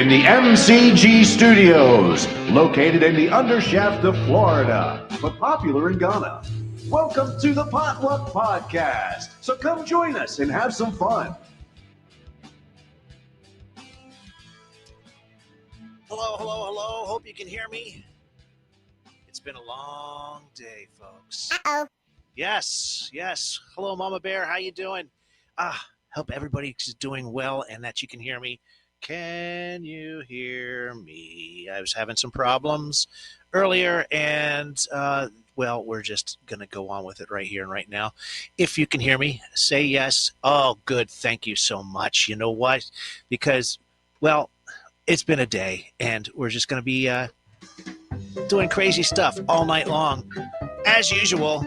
in the MCG studios, located in the undershaft of Florida, but popular in Ghana. Welcome to the Potluck Podcast. So come join us and have some fun. Hello. Hope you can hear me. It's been a long day, folks. Uh-oh. Yes. Hello, Mama Bear. How you doing? Hope everybody's doing well and that you can hear me. Can you hear me? I was having some problems earlier, and, we're just going to go on with it right here and right now. If you can hear me, say yes. Oh, good. Thank you so much. You know what? Because, it's been a day, and we're just going to be doing crazy stuff all night long. As usual,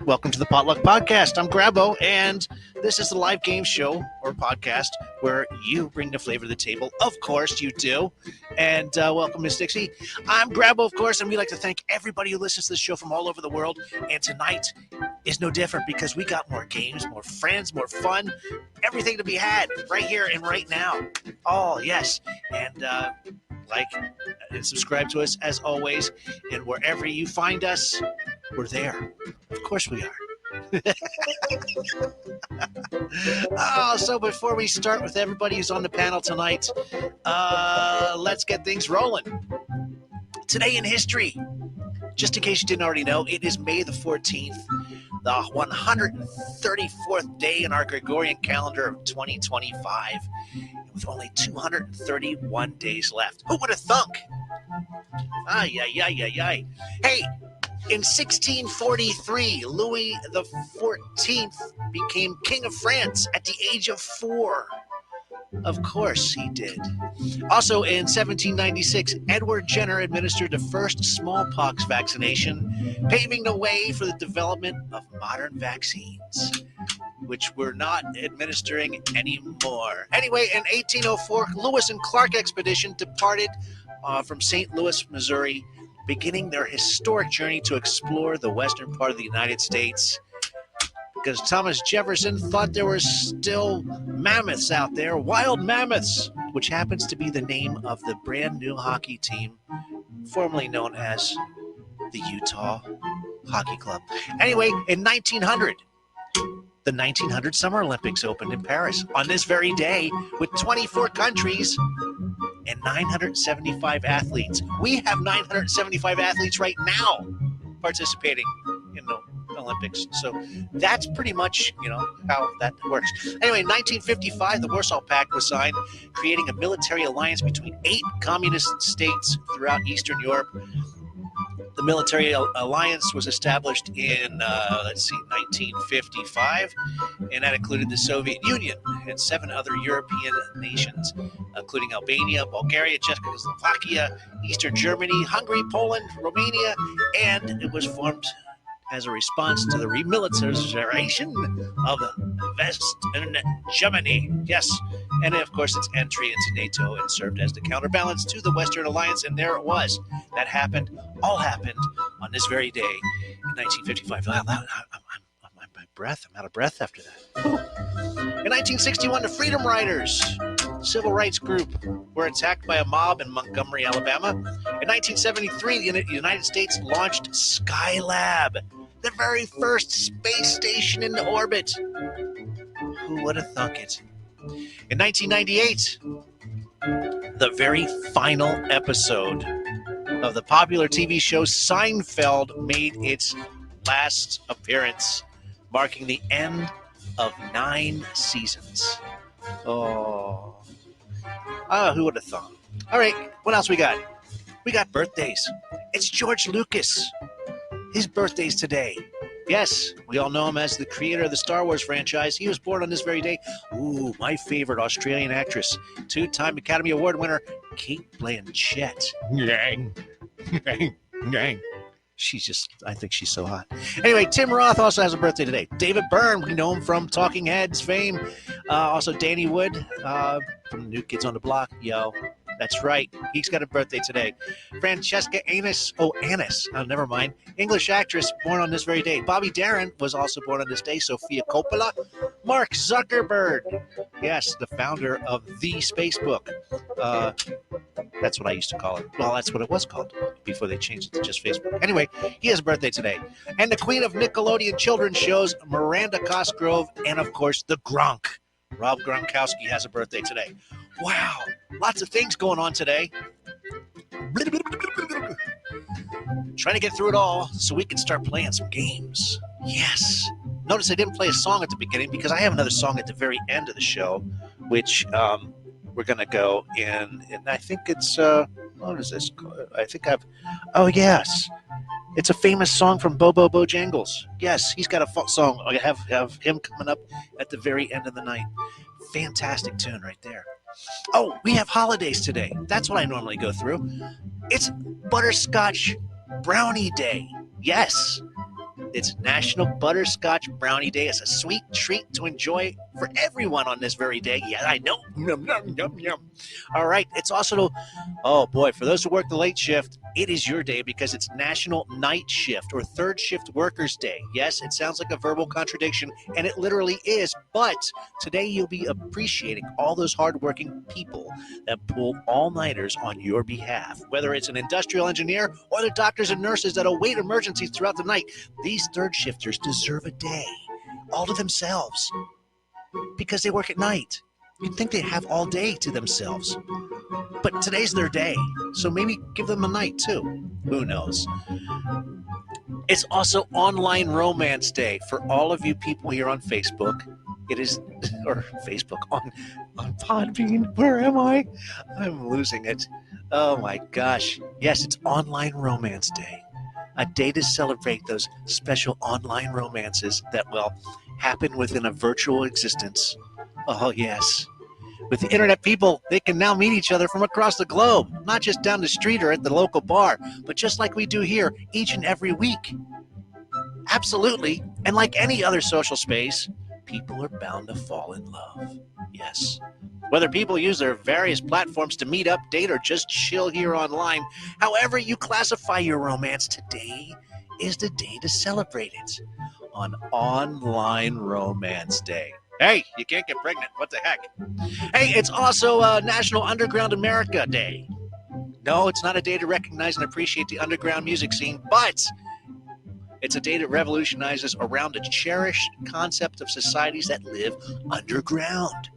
welcome to the Potluck Podcast. I'm Grabo, and this is the live game show or podcast where you bring the flavor to the table. Of course you do. And welcome, Miss Dixie. I'm Grabo, of course, and we'd like to thank everybody who listens to the show from all over the world. And tonight is no different because we got more games, more friends, more fun, everything to be had right here and right now. Oh, yes. And like and subscribe to us as always. And wherever you find us, we're there. Of course we are. So before we start with everybody who's on the panel tonight, let's get things rolling. Today in history, just in case you didn't already know, it is May the 14th, the 134th day in our Gregorian calendar of 2025, with only 231 days left. Who would have thunk? Ay. Hey, in 1643, Louis XIV became King of France at the age of 4. Of course he did. Also in 1796, Edward Jenner administered the first smallpox vaccination, paving the way for the development of modern vaccines, which we're not administering anymore. Anyway, in 1804, Lewis and Clark expedition departed from St. Louis, Missouri, beginning their historic journey to explore the western part of the United States, because Thomas Jefferson thought there were still mammoths out there, wild mammoths, which happens to be the name of the brand new hockey team, formerly known as the Utah Hockey Club. Anyway, in 1900, the 1900 Summer Olympics opened in Paris on this very day with 24 countries and 975 athletes. We have 975 athletes right now participating in the Olympics. So that's pretty much, how that works. Anyway, in 1955, the Warsaw Pact was signed, creating a military alliance between 8 communist states throughout Eastern Europe. The military alliance was established in, 1955, and that included the Soviet Union and 7 other European nations, including Albania, Bulgaria, Czechoslovakia, Eastern Germany, Hungary, Poland, Romania, and it was formed as a response to the remilitarization of Western Germany. Yes, and of course its entry into NATO, and served as the counterbalance to the Western Alliance, and there it was. That all happened on this very day in 1955. Wow, I'm out of breath after that. In 1961, the Freedom Riders, civil rights group, were attacked by a mob in Montgomery, Alabama. In 1973, the United States launched Skylab, the very first space station in orbit. Who would have thunk it? In 1998, the very final episode of the popular TV show Seinfeld made its last appearance, marking the end of 9 seasons. Who would have thought? All right, what else we got? We got birthdays. It's George Lucas. His birthday's today. Yes, we all know him as the creator of the Star Wars franchise. He was born on this very day. Ooh, my favorite Australian actress, 2-time Academy Award winner, Kate Blanchett. Gang. I think she's so hot. Anyway, Tim Roth also has a birthday today. David Byrne, we know him from Talking Heads fame. Also Danny Wood from the New Kids on the Block. Yo, that's right. He's got a birthday today. Francesca Annis. Never mind. English actress born on this very day. Bobby Darin was also born on this day. Sophia Coppola, Mark Zuckerberg. Yes, the founder of the Spacebook. That's what I used to call it. Well, that's what it was called before they changed it to just Facebook. Anyway, he has a birthday today. And the queen of Nickelodeon children's shows, Miranda Cosgrove, and of course, the Gronk. Rob Gronkowski has a birthday today. Wow, lots of things going on today. Trying to get through it all so we can start playing some games. Yes. Notice I didn't play a song at the beginning because I have another song at the very end of the show, which we're going to go in, and I think it's, what is this? I think oh, yes. It's a famous song from Bobo Bojangles. Yes, he's got a song. I have him coming up at the very end of the night. Fantastic tune right there. Oh, we have holidays today. That's what I normally go through. It's Butterscotch Brownie Day. Yes. It's National Butterscotch Brownie Day. It's a sweet treat to enjoy for everyone on this very day. Yeah, I know. Yum, yum, yum, yum. All right. It's also, oh boy, for those who work the late shift, it is your day because it's National Night Shift or Third Shift Workers Day. Yes, it sounds like a verbal contradiction, and it literally is. But today you'll be appreciating all those hardworking people that pull all-nighters on your behalf. Whether it's an industrial engineer or the doctors and nurses that await emergencies throughout the night, these third shifters deserve a day all to themselves because they work at night. You'd think they'd have all day to themselves. But today's their day, so maybe give them a night too. Who knows? It's also Online Romance Day for all of you people here on Facebook. It is, or Facebook, on Podbean. Where am I? I'm losing it. Oh my gosh. Yes, it's Online Romance Day. A day to celebrate those special online romances that will happen within a virtual existence. Oh, yes. With the internet people, they can now meet each other from across the globe, not just down the street or at the local bar, but just like we do here each and every week. Absolutely. And like any other social space, people are bound to fall in love. Yes. Whether people use their various platforms to meet up, date, or just chill here online, however you classify your romance, today is the day to celebrate it on Online Romance Day. Hey, you can't get pregnant. What the heck? Hey, it's also National Underground America Day. No, it's not a day to recognize and appreciate the underground music scene, but it's a day that revolutionizes around a cherished concept of societies that live underground.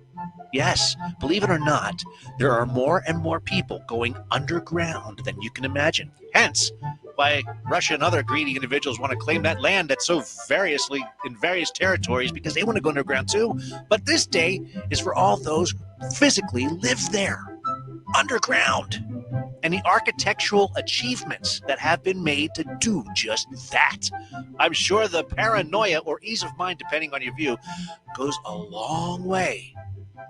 Yes, believe it or not, there are more and more people going underground than you can imagine. Hence, why Russia and other greedy individuals want to claim that land that's so variously in various territories because they want to go underground too. But this day is for all those who physically live there, underground, and the architectural achievements that have been made to do just that. I'm sure the paranoia or ease of mind, depending on your view, goes a long way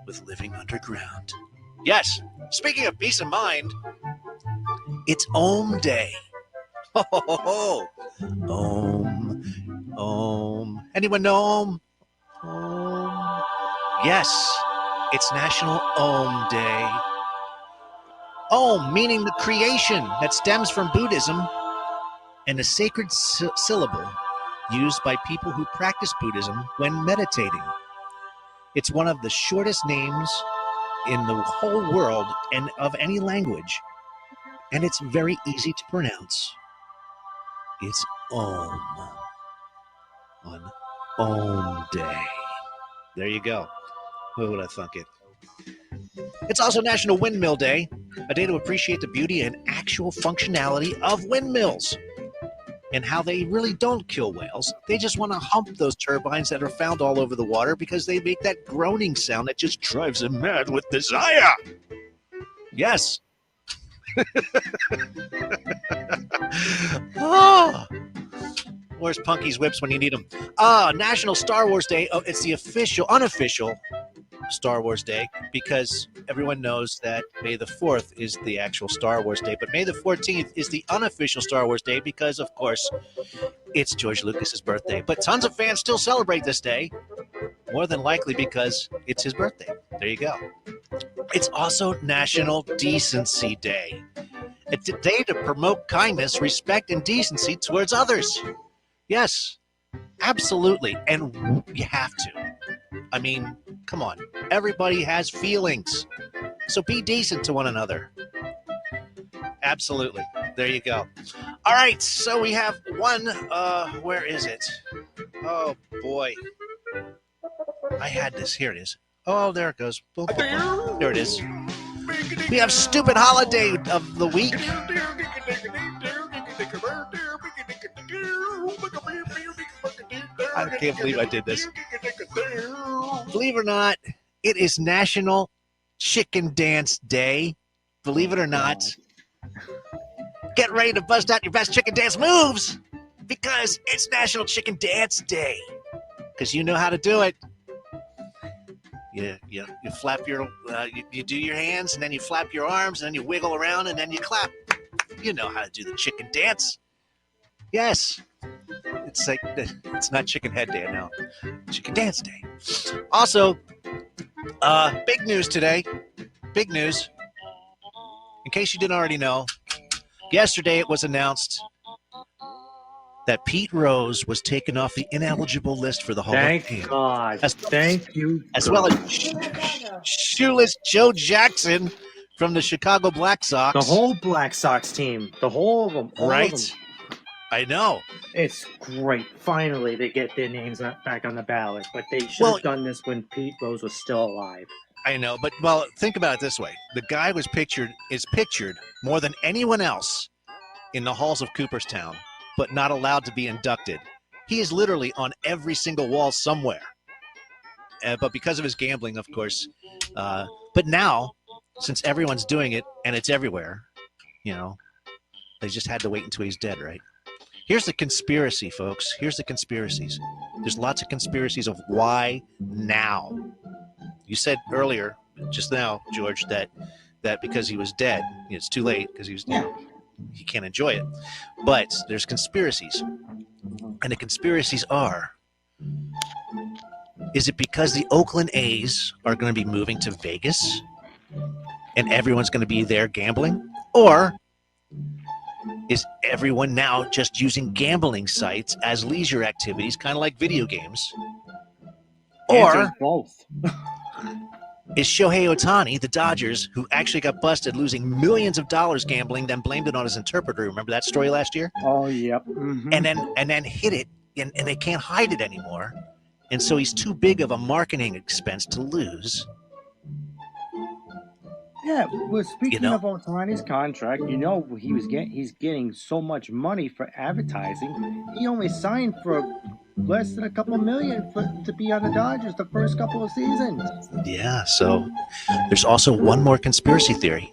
with living underground. Yes, speaking of peace of mind, it's Om Day. Ho, ho, ho, ho. Om. Anyone know Om? Om. Yes, it's National Om Day. Om, meaning the creation that stems from Buddhism, and a sacred syllable used by people who practice Buddhism when meditating. It's one of the shortest names in the whole world and of any language, and it's very easy to pronounce. It's Om on Om Day. There you go. Who would have thunk it? It's also National Windmill Day, a day to appreciate the beauty and actual functionality of windmills and how they really don't kill whales. They just want to hump those turbines that are found all over the water because they make that groaning sound that just drives them mad with desire. Yes. Oh, where's Punky's whips when you need them? National Star Wars Day. Oh, it's the unofficial Star Wars Day because everyone knows that May the 4th is the actual Star Wars Day, but May the 14th is the unofficial Star Wars Day because, of course, it's George Lucas's birthday. But tons of fans still celebrate this day, more than likely because it's his birthday. There you go. It's also National Decency Day, a day to promote kindness, respect, and decency towards others. Yes, absolutely, and you have to. I mean, come on. Everybody has feelings. So be decent to one another. Absolutely. There you go. All right. So we have one. Where is it? Oh, boy. I had this. Here it is. Oh, there it goes. Boom, boom, boom. There it is. We have stupid holiday of the week. I can't believe I did this. Believe it or not, it is National Chicken Dance Day. Believe it or not. Get ready to bust out your best chicken dance moves because it's National Chicken Dance Day. Because you know how to do it. You flap your, you do your hands, and then you flap your arms, and then you wiggle around, and then you clap. You know how to do the chicken dance. Yes. It's like, it's not Chicken Head Day now. Chicken Dance Day. Also, big news today. Big news. In case you didn't already know, yesterday it was announced that Pete Rose was taken off the ineligible list for the Hall of Fame. Thank God. Thank you. As well as shoeless Joe Jackson from the Chicago Black Sox. The whole Black Sox team. The whole of them. Right? Of them. I know. It's great. Finally, they get their names back on the ballot. But they should have done this when Pete Rose was still alive. I know. But, well, think about it this way. The guy is pictured more than anyone else in the halls of Cooperstown, but not allowed to be inducted. He is literally on every single wall somewhere. But because of his gambling, of course. But now, since everyone's doing it and it's everywhere, they just had to wait until he's dead, right? Here's the conspiracy, folks. Here's the conspiracies. There's lots of conspiracies of why now. You said earlier, just now, George, that because he was dead, it's too late because he was he can't enjoy it. But there's conspiracies. And the conspiracies are, is it because the Oakland A's are going to be moving to Vegas and everyone's going to be there gambling? Or is everyone now just using gambling sites as leisure activities, kind of like video games? Or both. Is Shohei Ohtani, the Dodgers, who actually got busted losing millions of dollars gambling, then blamed it on his interpreter? Remember that story last year? Oh, yep. Mm-hmm. And then hid it, and they can't hide it anymore. And so he's too big of a marketing expense to lose. Yeah, well, speaking of Ohtani's contract, he's getting so much money for advertising. He only signed for less than a couple million to be on the Dodgers the first couple of seasons. Yeah, so there's also one more conspiracy theory.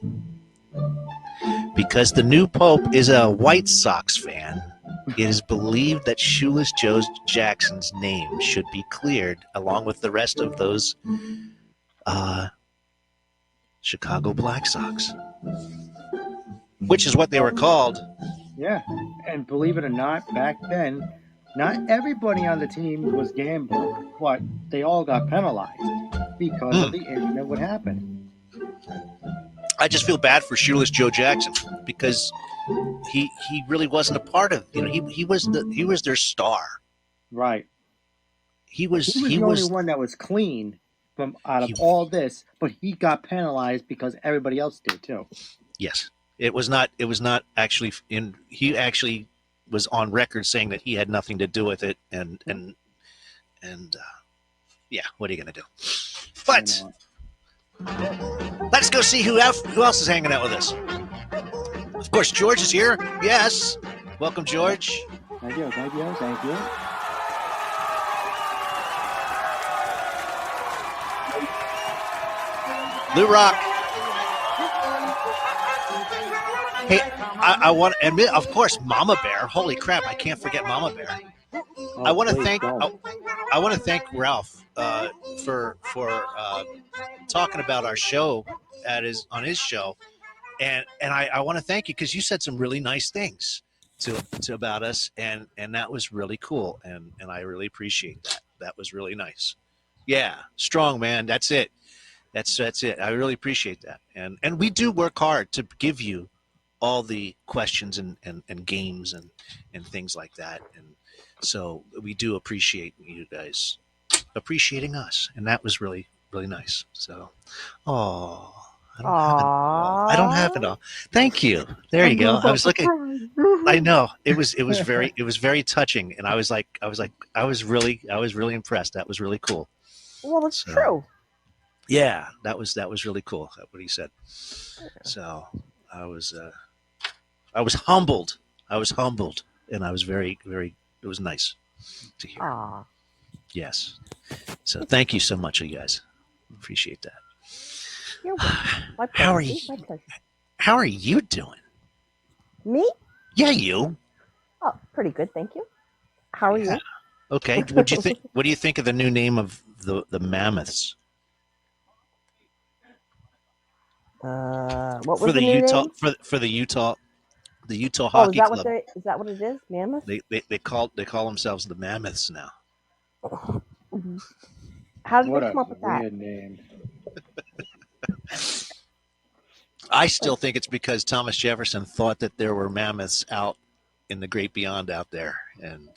Because the new Pope is a White Sox fan, it is believed that shoeless Joe Jackson's name should be cleared along with the rest of those Chicago Black Sox, which is what they were called. Yeah, and believe it or not, back then, not everybody on the team was gambling, but they all got penalized because of the incident what happened. I just feel bad for shoeless Joe Jackson because he really wasn't a part of. He was their star. Right. He was the only one that was clean from out of all this, but he got penalized because everybody else did too. Yes, it was not actually in. He actually was on record saying that he had nothing to do with it, and yeah, what are you gonna do? But let's go see who else is hanging out with us. Of course, George is here. Yes, welcome, George. Thank you. Lou Rock. Hey, I want to admit, of course, Mama Bear. Holy crap, I can't forget Mama Bear. I want to thank Ralph for talking about our show on his show, and I want to thank you because you said some really nice things to about us, and that was really cool, and I really appreciate that. That was really nice. Yeah, strong man. That's it. That's it. I really appreciate that. And we do work hard to give you all the questions and games and things like that. And so we do appreciate you guys appreciating us, and that was really really nice. So, oh. I don't have it all. Thank you. There you go. I was looking. I know it was very touching, and I was really impressed. That was really cool. Well, it's true. Yeah, that was really cool. What he said. So I was humbled. I was humbled, and I was very very. It was nice to hear. Aww. Yes. So thank you so much, you guys. Appreciate that. You're welcome. My pleasure. How are you? My pleasure. How are you doing? Me? Yeah, you. Oh, pretty good, thank you. How are you? Okay. What do you think? What do you think of the new name of the Mammoths? What was For the new Utah name? for the Utah Oh, Hockey is Club. that what it is? Mammoth? They call themselves the Mammoths now. Mm-hmm. How did they come up with that? Weird name. I still think it's because Thomas Jefferson thought that there were mammoths out in the great beyond out there, and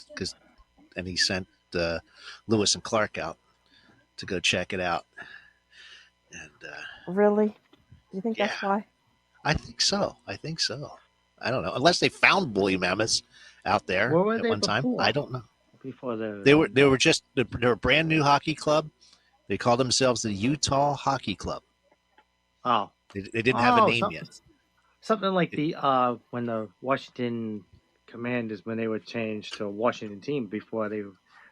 he sent Lewis and Clark out to go check it out. And Really? Do you think that's why? I think so. I don't know, unless they found woolly mammoths out there Where were at they one time. before? I don't know. Before They were a brand new hockey club. They called themselves the Utah Hockey Club. Oh. They didn't have a name yet. Something like the when the Washington Commanders, when they were changed to a Washington team before they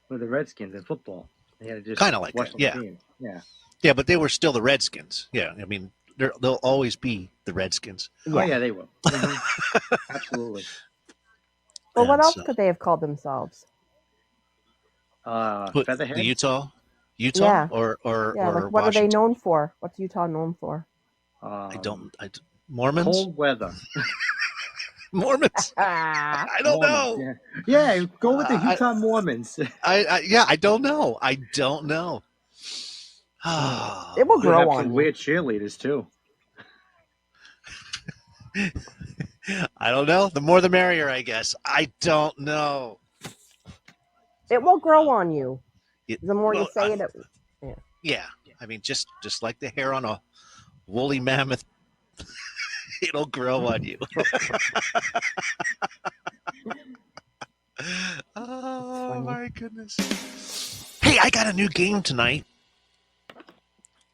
were the Redskins in football. They had just kind of like Washington that. Yeah. team. Yeah. Yeah, but they were still the Redskins. Yeah, I mean they'll always be the Redskins. Yeah. Oh yeah, they will. Mm-hmm. Absolutely. Well, what else could they have called themselves? Featherhead? The Utah, yeah. or like, what are they known for? What's Utah known for? Mormons. Cold weather. Mormons. I don't Mormons, know. Yeah, go with the Utah Mormons. I don't know. It will grow on some you. weird cheerleaders too. I don't know. The more the merrier, I guess. I don't know. It will grow on you. The more you say it. Yeah. I mean, just like the hair on a woolly mammoth, it'll grow on you. Oh my goodness! Hey, I got a new game tonight.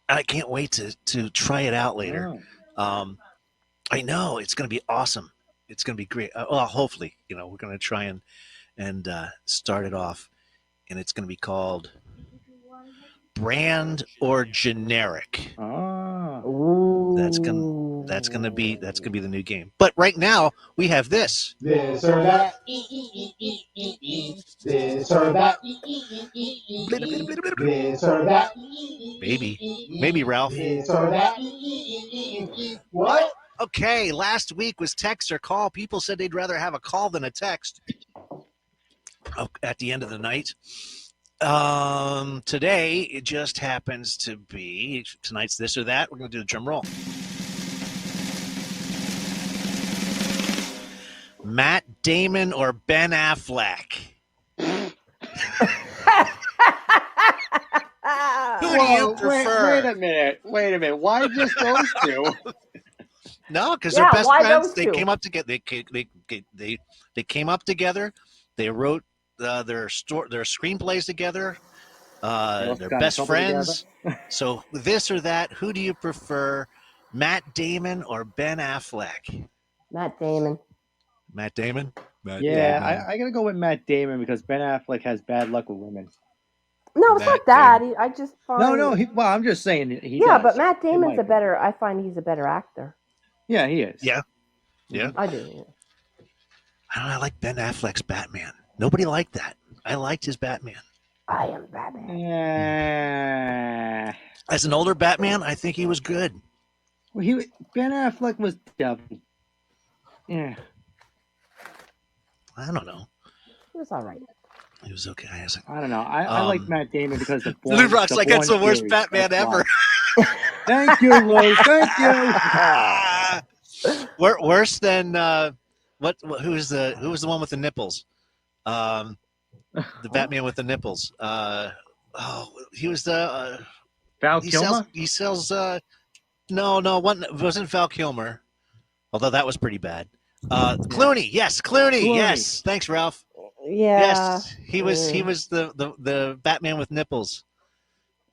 I can't wait to try it out later. Oh. I know it's going to be awesome. It's going to be great. Well, hopefully, we're going to try and start it off, and it's going to be called Brand or Generic. Ooh. That's gonna be the new game. But right now we have this. This or that. This or that. This or that. Maybe Ralph. This or that. What? Okay, last week was text or call. People said they'd rather have a call than a text at the end of the night. Today it just happens to be tonight's this or that. We're going to do the drum roll. Matt Damon or Ben Affleck? Who do you prefer? Wait a minute. Why just those two? No, because they're best friends. They came up together. They came up together. They wrote their screenplays together. They're best friends. So this or that, who do you prefer, Matt Damon or Ben Affleck? Matt Damon. Matt Damon? I gotta go with Matt Damon because Ben Affleck has bad luck with women. No, it's not that. I just find... No. I'm just saying he Yeah, does. but Matt Damon's I find he's a better actor. Yeah, he is. Yeah. I do. Yeah. I like Ben Affleck's Batman. Nobody liked that. I liked his Batman. I am Batman. Yeah. As an older Batman, I think he was good. Well, Ben Affleck was devil. Yeah. I don't know. He was all right. He was okay. I don't know. I like Matt Damon because the Lou Rock's like, that's the worst Batman ever. Thank you, Lou. Thank you. Worse than who was the one with the nipples? The Batman with the nipples. he was the Val Kilmer? He sells no, it wasn't Val Kilmer, although that was pretty bad. Clooney, yes, Clooney, yes. Thanks, Ralph. Yeah. Yes, he was the Batman with nipples,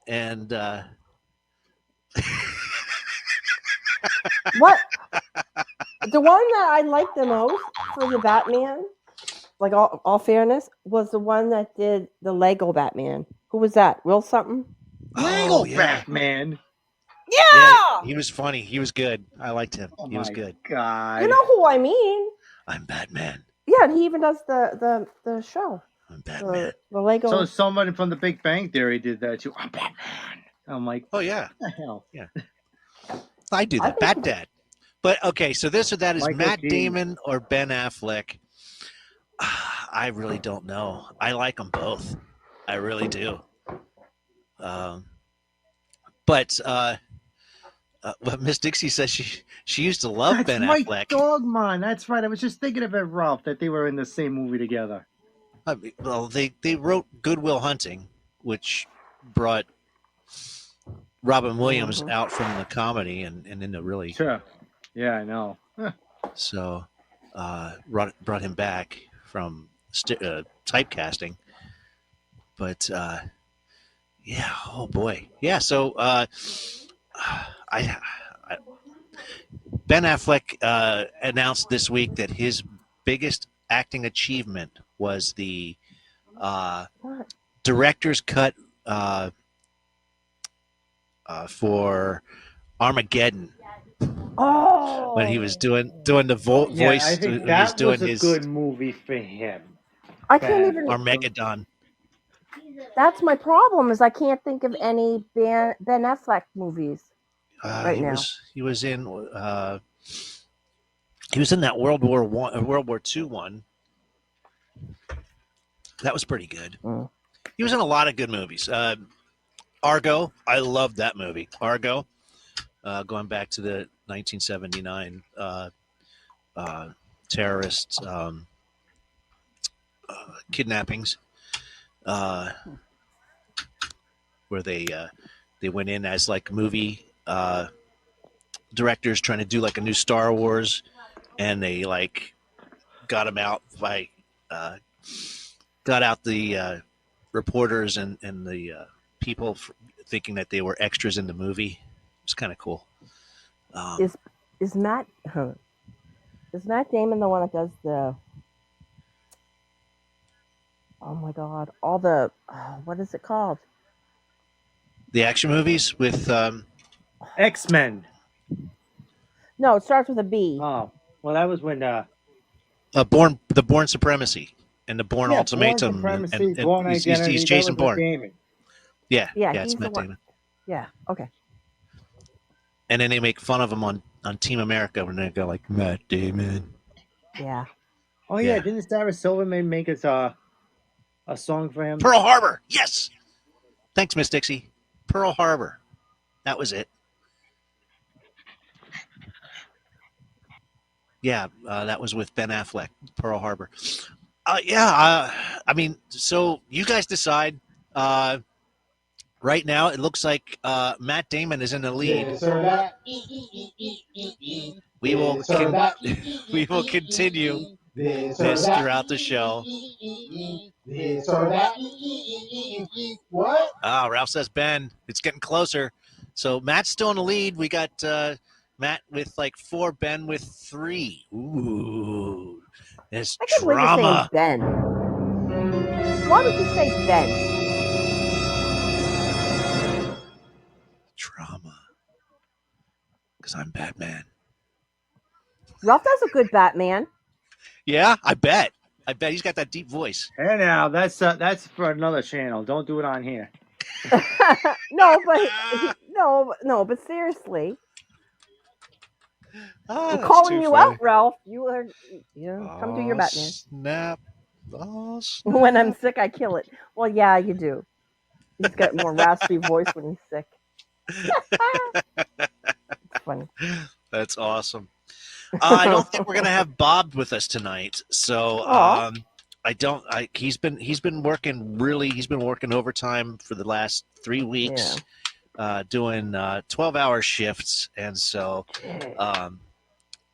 and What? The one that I liked the most for the Batman, like all fairness, was the one that did the Lego Batman. Who was that? Will something? Lego yeah. Batman. Yeah! He was funny. He was good. I liked him. He was good. God. You know who I mean? I'm Batman. Yeah, and he even does the show. I'm Batman. The Lego. So somebody from The Big Bang Theory did that too. I'm Batman. I'm like, oh yeah, what the hell? Yeah. I do that. Bat Dad. But okay, so this or that is Michael Matt G. Damon or Ben Affleck. I really don't know. I like them both. I really do. But Miss Dixie says she used to love That's Ben my Affleck. dog, man. That's right. I was just thinking of it, Ralph, that they were in the same movie together. I mean, well, they wrote Good Will Hunting, which brought Robin Williams out from the comedy and into really. Sure. Yeah, I know. So brought him back from typecasting. But yeah, oh boy, yeah. So Ben Affleck announced this week that his biggest acting achievement was the director's cut for Armageddon. Oh, when he was doing the voice. I think that was a good movie for him. I can't even. Armageddon. That's my problem. Is I can't think of any Ben Affleck movies right now. He was in that World War II one. That was pretty good. He was in a lot of good movies. Argo, I loved that movie. Argo, going back to the 1979 terrorist kidnappings, where they went in as like movie directors trying to do like a new Star Wars, and they like got them out by got out the reporters and the people thinking that they were extras in the movie. It's kind of cool. Is Matt Damon the one that does the? Oh my God! All the what is it called? The action movies with X-Men. No, it starts with a B. Oh, well, that was when Born Supremacy and the Born Ultimatum. Born Supremacy, and Born he's Identity. Jason Bourne. Yeah, he's it's Matt the one. Damon. Yeah, okay. And then they make fun of him on Team America when they go like Matt Damon. Yeah. Oh yeah, didn't Sarah Silverman make us a song for him? Pearl Harbor. Yes. Thanks, Miss Dixie. Pearl Harbor. That was it. Yeah, that was with Ben Affleck. Pearl Harbor. I mean, so you guys decide. Right now, it looks like Matt Damon is in the lead. This or that. We will continue this throughout the show. This or that. What? Ralph says Ben. It's getting closer. So Matt's still in the lead. We got Matt with like 4, Ben with 3. Ooh, there's drama. Ben. Why would you say Ben? Drama. Because I'm Batman. Ralph does a good Batman. Yeah, I bet he's got that deep voice. Hey now, that's for another channel. Don't do it on here. No, but seriously. I'm That's calling too you funny. out, Ralph. Come do your Batman. Snap. Oh, snap. When I'm sick, I kill it. Well, yeah, you do. He's got more raspy voice when he's sick. It's funny. That's awesome. I don't think we're going to have Bob with us tonight. So He's been working overtime for the last 3 weeks, doing 12-hour shifts, and so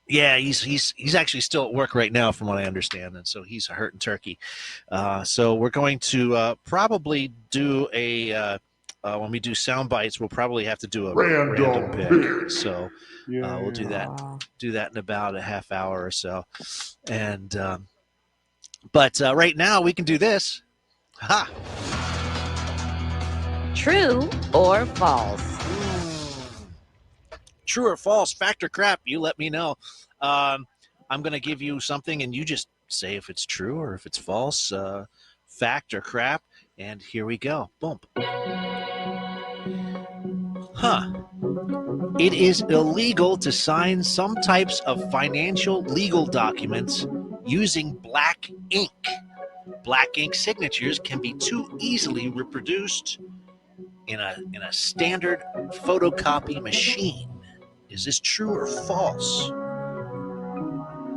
he's actually still at work right now, from what I understand, and so he's a hurting turkey. So we're going to probably do a when we do sound bites, we'll probably have to do a random pick. So we'll do that in about a half hour or so, and. But right now, we can do this. Ha! True or false? True or false? Fact or crap? You let me know. I'm going to give you something, and you just say if it's true or if it's false. Fact or crap. And here we go. Boom. Huh. It is illegal to sign some types of financial legal documents using black ink. Black ink signatures can be too easily reproduced in a standard photocopy machine. Is this true or false?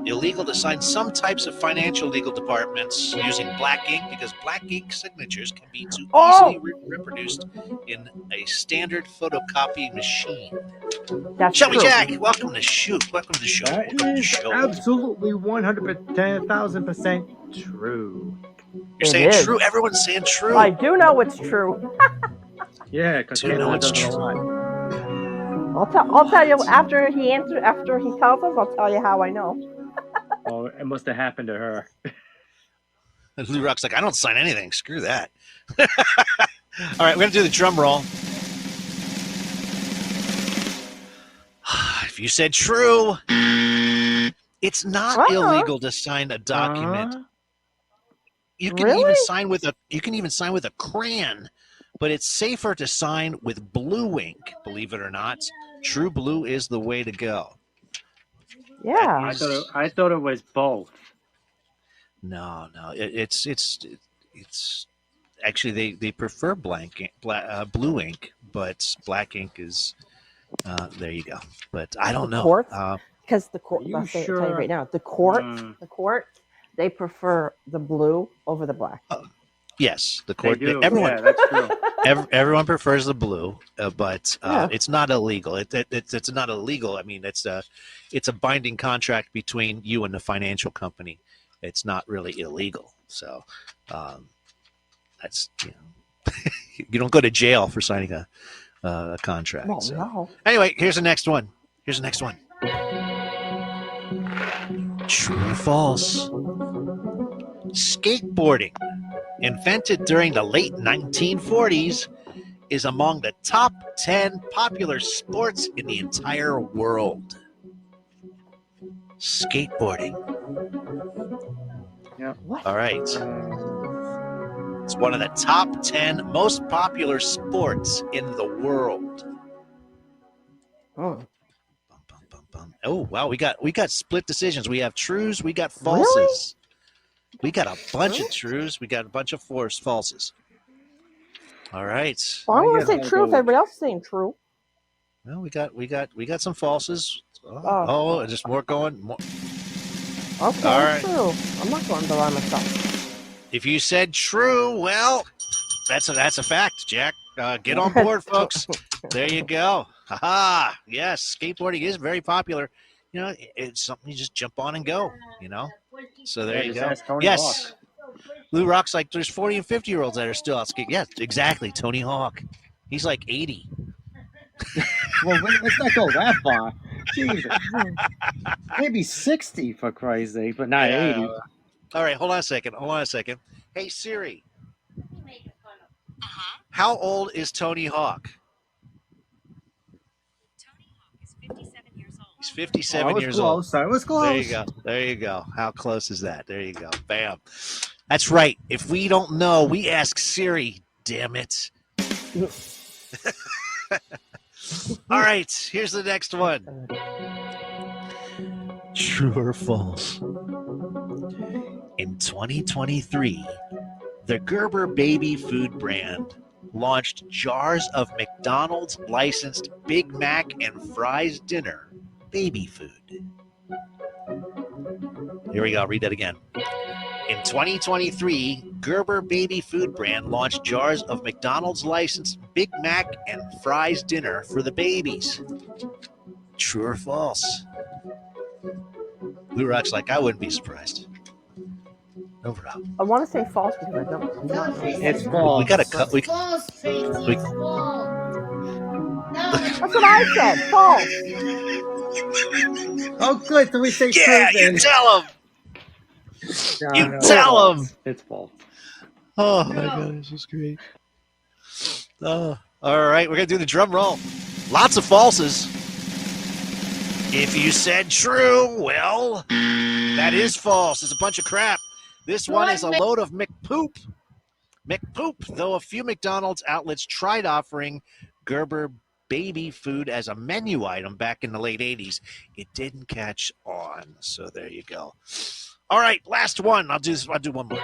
Illegal to sign some types of financial legal documents using black ink because black ink signatures can be too easily reproduced in a standard photocopy machine. That's Shelby true. Jack, welcome to the show. That is absolutely 110,000% true. You're saying true? Everyone's saying true. I do know it's true. Yeah, because Canada does it a lot. I'll tell you after he tells us. I'll tell you how I know. Oh, it must have happened to her. Lou Rock's like, I don't sign anything. Screw that. All right, we're going to do the drum roll. If you said true, it's not illegal to sign a document. You can even sign with a crayon, but it's safer to sign with blue ink, believe it or not. True blue is the way to go. Yeah. I thought it was both. No. It's actually they prefer blue ink, but black ink is there you go. But I don't know. Because the court, I'll tell you right now, the court, they prefer the blue over the black. Yes, the court. Everyone, yeah, that's true. Everyone prefers the blue, but it's not illegal. It's not illegal. I mean, it's a binding contract between you and the financial company. It's not really illegal. So that's you don't go to jail for signing a contract. No, so. no. Anyway, here's the next one. True or false? Skateboarding, invented during the late 1940s, is among the top 10 popular sports in the entire world. Skateboarding. Yeah. What? All right. It's one of the top 10 most popular sports in the world. Oh. Oh, wow, we got split decisions. We have trues, we got falses. Really? We got a bunch of trues, we got a bunch of falses. All right. Well, I want to say true if everybody else is saying true. Well, we got some falses. Just more going. More. Okay, all right. True. I'm not going to lie myself. If you said true, well, that's a fact, Jack. Get on board, folks. There you go. Haha. Yes, skateboarding is very popular. You know, it's something you just jump on and go. You know. So there you go. Yes. Lou Rock's like, there's 40 and 50-year-olds that are still out skating. Yeah, exactly. Tony Hawk. He's like 80. Well, let's not go that far. Jesus. Maybe 60, for Christ's sake, but not 80. All right, hold on a second. Hey, Siri. How old is Tony Hawk? Tony Hawk is 57 years old. He's 57 years old. I was close. There you go. How close is that? There you go. Bam. That's right. If we don't know, we ask Siri, damn it. All right, here's the next one. True or false? In 2023, the Gerber baby food brand launched jars of McDonald's licensed Big Mac and fries dinner baby food. Here we go. Read that again. In 2023, Gerber baby food brand launched jars of McDonald's licensed Big Mac and fries dinner for the babies. True or false? Blue Rock's like, I wouldn't be surprised. Over out. I want to say false because I don't. It's false. We got to cut. False, Tracy. we- It's false. No. That's what I said. False. Oh, good. So we say true Yeah, then. you tell him. No, You no, tell it's him. false. It's false. Oh my God, this is great. Oh, all right, we're gonna do the drum roll. Lots of falses. If you said true, well, that is false. It's a bunch of crap. This one is a load of McPoop. McPoop, though a few McDonald's outlets tried offering Gerber baby food as a menu item back in the late 80s, it didn't catch on. So there you go. All right, last one. I'll do one more.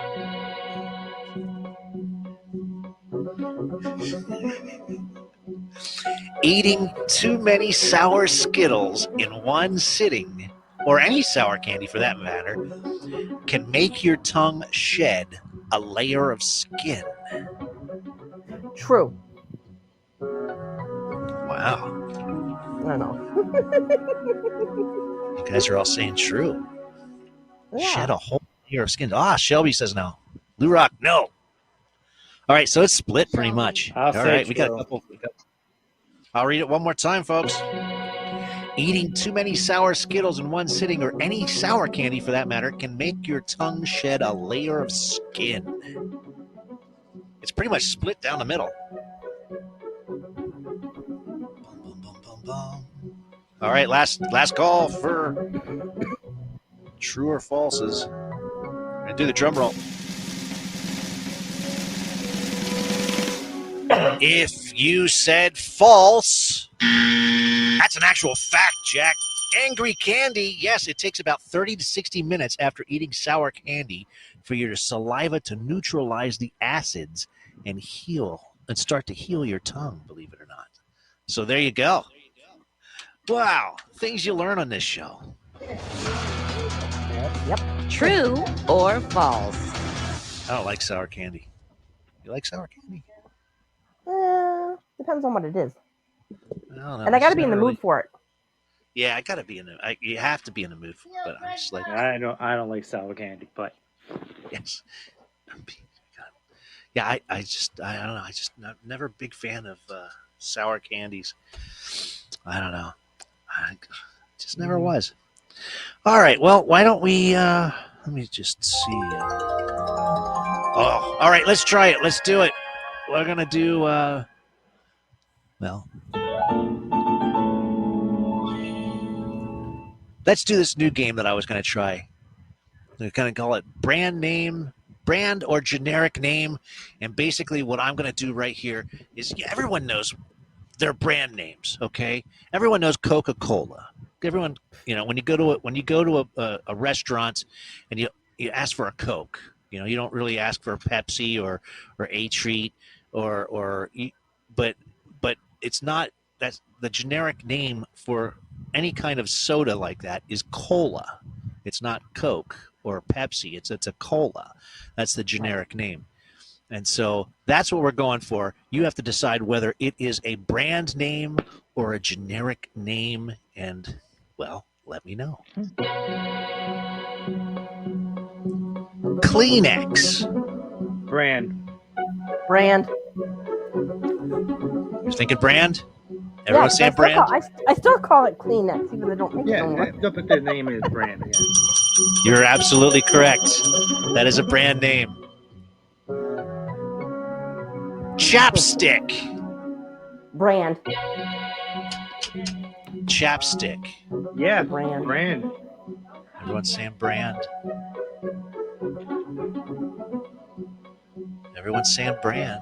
Eating too many sour Skittles in one sitting, or any sour candy for that matter, can make your tongue shed a layer of skin. True. Wow. I don't know. You guys are all saying true. Yeah. Shed a whole layer of skin. Shelby says no. Lou Rock, no. All right, so it's split pretty much. I'll All say right, we got a couple. I'll read it one more time, folks. Eating too many sour Skittles in one sitting, or any sour candy for that matter, can make your tongue shed a layer of skin. It's pretty much split down the middle. Bum, bum, bum, bum. All right, last call for true or falses. I'm gonna do the drum roll. If you said false, that's an actual fact, Jack. Angry candy, yes, it takes about 30 to 60 minutes after eating sour candy for your saliva to neutralize the acids and start to heal your tongue, believe it or not. So there you go. Wow, things you learn on this show. Yep. True or false? I don't like sour candy. You like sour candy? Depends on what it is. I don't know. And I got to Just be in the never mood for it. Yeah, I gotta be in the. You have to be in the mood for it. But I'm just like, I don't like sour candy, but yes. Yeah, I don't know. I'm never a big fan of sour candies. I don't know. I just never was. All right. Well, why don't we? Let me just see. All right. Let's try it. Let's do it. We're gonna do. Well, let's do this new game that I was gonna try. They kind of call it brand or generic name. And basically what I'm going to do right here is everyone knows their brand names. Okay. Everyone knows Coca-Cola. Everyone, when you go to a restaurant and you ask for a Coke, you don't really ask for a Pepsi or a treat but it's not, that's the generic name for any kind of soda like that is cola. It's not Coke or Pepsi. It's a cola. That's the generic name. And so that's what we're going for. You have to decide whether it is a brand name or a generic name. And, well, let me know. Kleenex. brand. You're thinking brand? Everyone's saying brand? I still call it Kleenex, even though they don't make it anymore. Yeah, but the name is brand. Yeah. You're absolutely correct. That is a brand name. Chapstick. Brand. Chapstick. Yeah, Brand. Everyone's saying brand. Everyone's saying brand.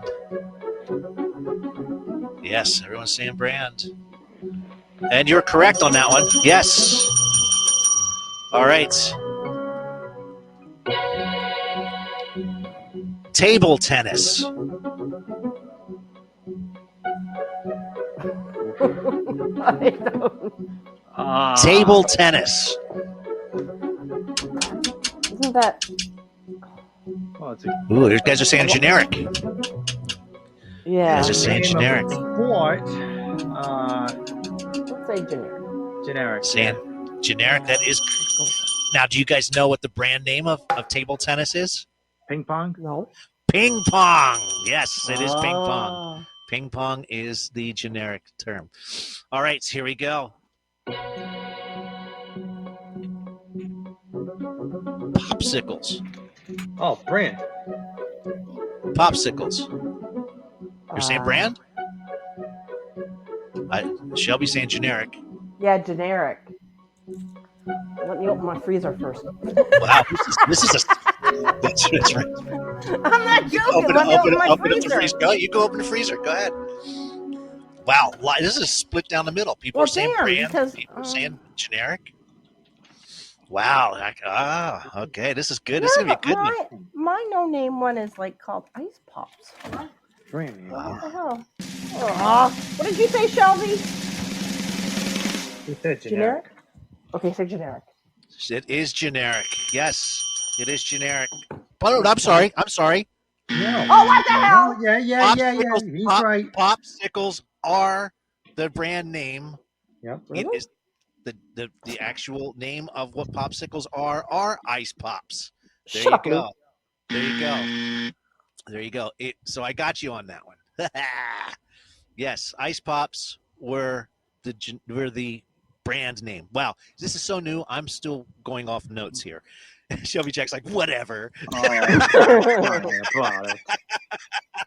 Yes, everyone's saying brand. And you're correct on that one. Yes. All right. Table tennis. I don't. Table tennis. Isn't that? Oh, it's a Ooh, these guys are saying generic. Yeah. It's just saying name generic. of sport. Let's say generic. Generic. Saying generic. That is. Now, do you guys know what the brand name of table tennis is? Ping pong. No. Ping pong. Yes, it is ping pong. Ah. Ping pong is the generic term. All right, here we go. Popsicles. Oh, brand. Popsicles. You're saying brand? Shelby's saying generic. Yeah, generic. Let me open my freezer first. Wow, this is a. That's right. I'm not joking. Let me open my freezer. Go, you go open the freezer. Go ahead. Wow, this is split down the middle. People are saying brand. People are saying generic. Wow. Okay. This is good. This is gonna be a good one. My no-name one is like called Ice Pops. Brand name. What the hell? What did you say, Shelby? You said generic. Okay, say generic. It is generic. Yes, it is generic. Oh, I'm sorry. No. Oh, what the hell? No, yeah. He's right. Popsicles are the brand name. Yep. It is the actual name of what popsicles are Ice Pops. There you go. There you go. So I got you on that one. Yes, Ice Pops were the brand name. Wow, this is so new. I'm still going off notes here. Shelby Jack's like, whatever.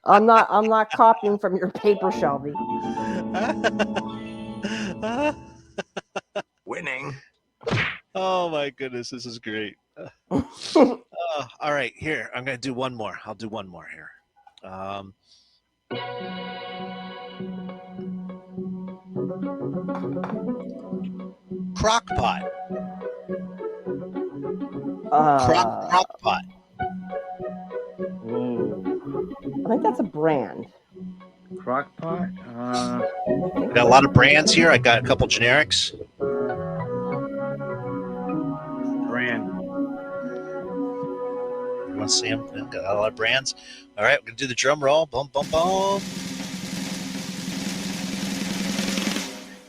I'm not copying from your paper, Shelby. Winning. Oh my goodness, this is great. All right, here I'm gonna do one more. I'll do one more here. Crock pot. Crock pot. I think that's a brand. Crock pot. I got a lot of brands here. I got a couple generics. Brand. You want to see them? Got a lot of brands. All right, we're gonna do the drum roll. Boom, boom, boom.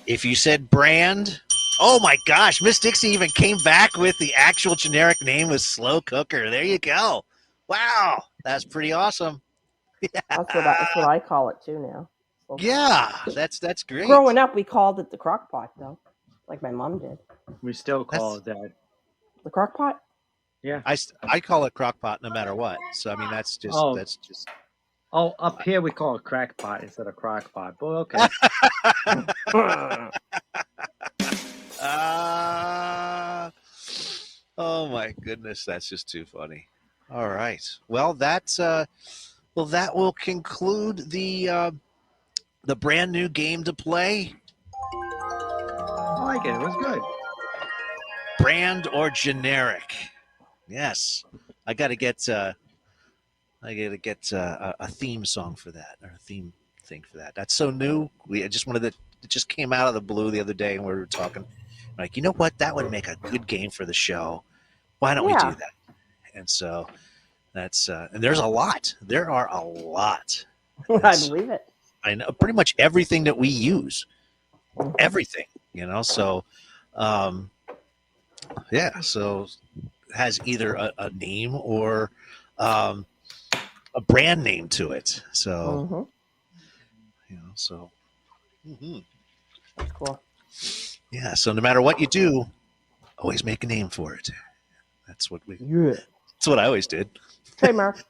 If you said brand, oh my gosh, Miss Dixie even came back with the actual generic name was Slow Cooker. There you go. Wow, that's pretty awesome. That's what I call it too now. Yeah, that's great. Growing up, we called it the crock pot, though, like my mom did. We still call it that. The crock pot? Yeah. I call it crock pot no matter what. So I mean that's just Oh, up here we call it crack pot instead of crock pot. But okay. Oh my goodness, that's just too funny. All right. Well, that will conclude the brand new game to play. I like it. It was good. Brand or generic? Yes. I got to get a theme song for that, or a theme thing for that. That's so new. It just came out of the blue the other day, and we were talking. Like, you know what? That would make a good game for the show. Why don't we do that? And so that's and there's a lot. There are a lot. I believe it. I know pretty much everything that we use. Everything, So, so has either a name or a brand name to it. So, That's cool. Yeah. So no matter what you do, always make a name for it. That's what That's what I always did. Trademark.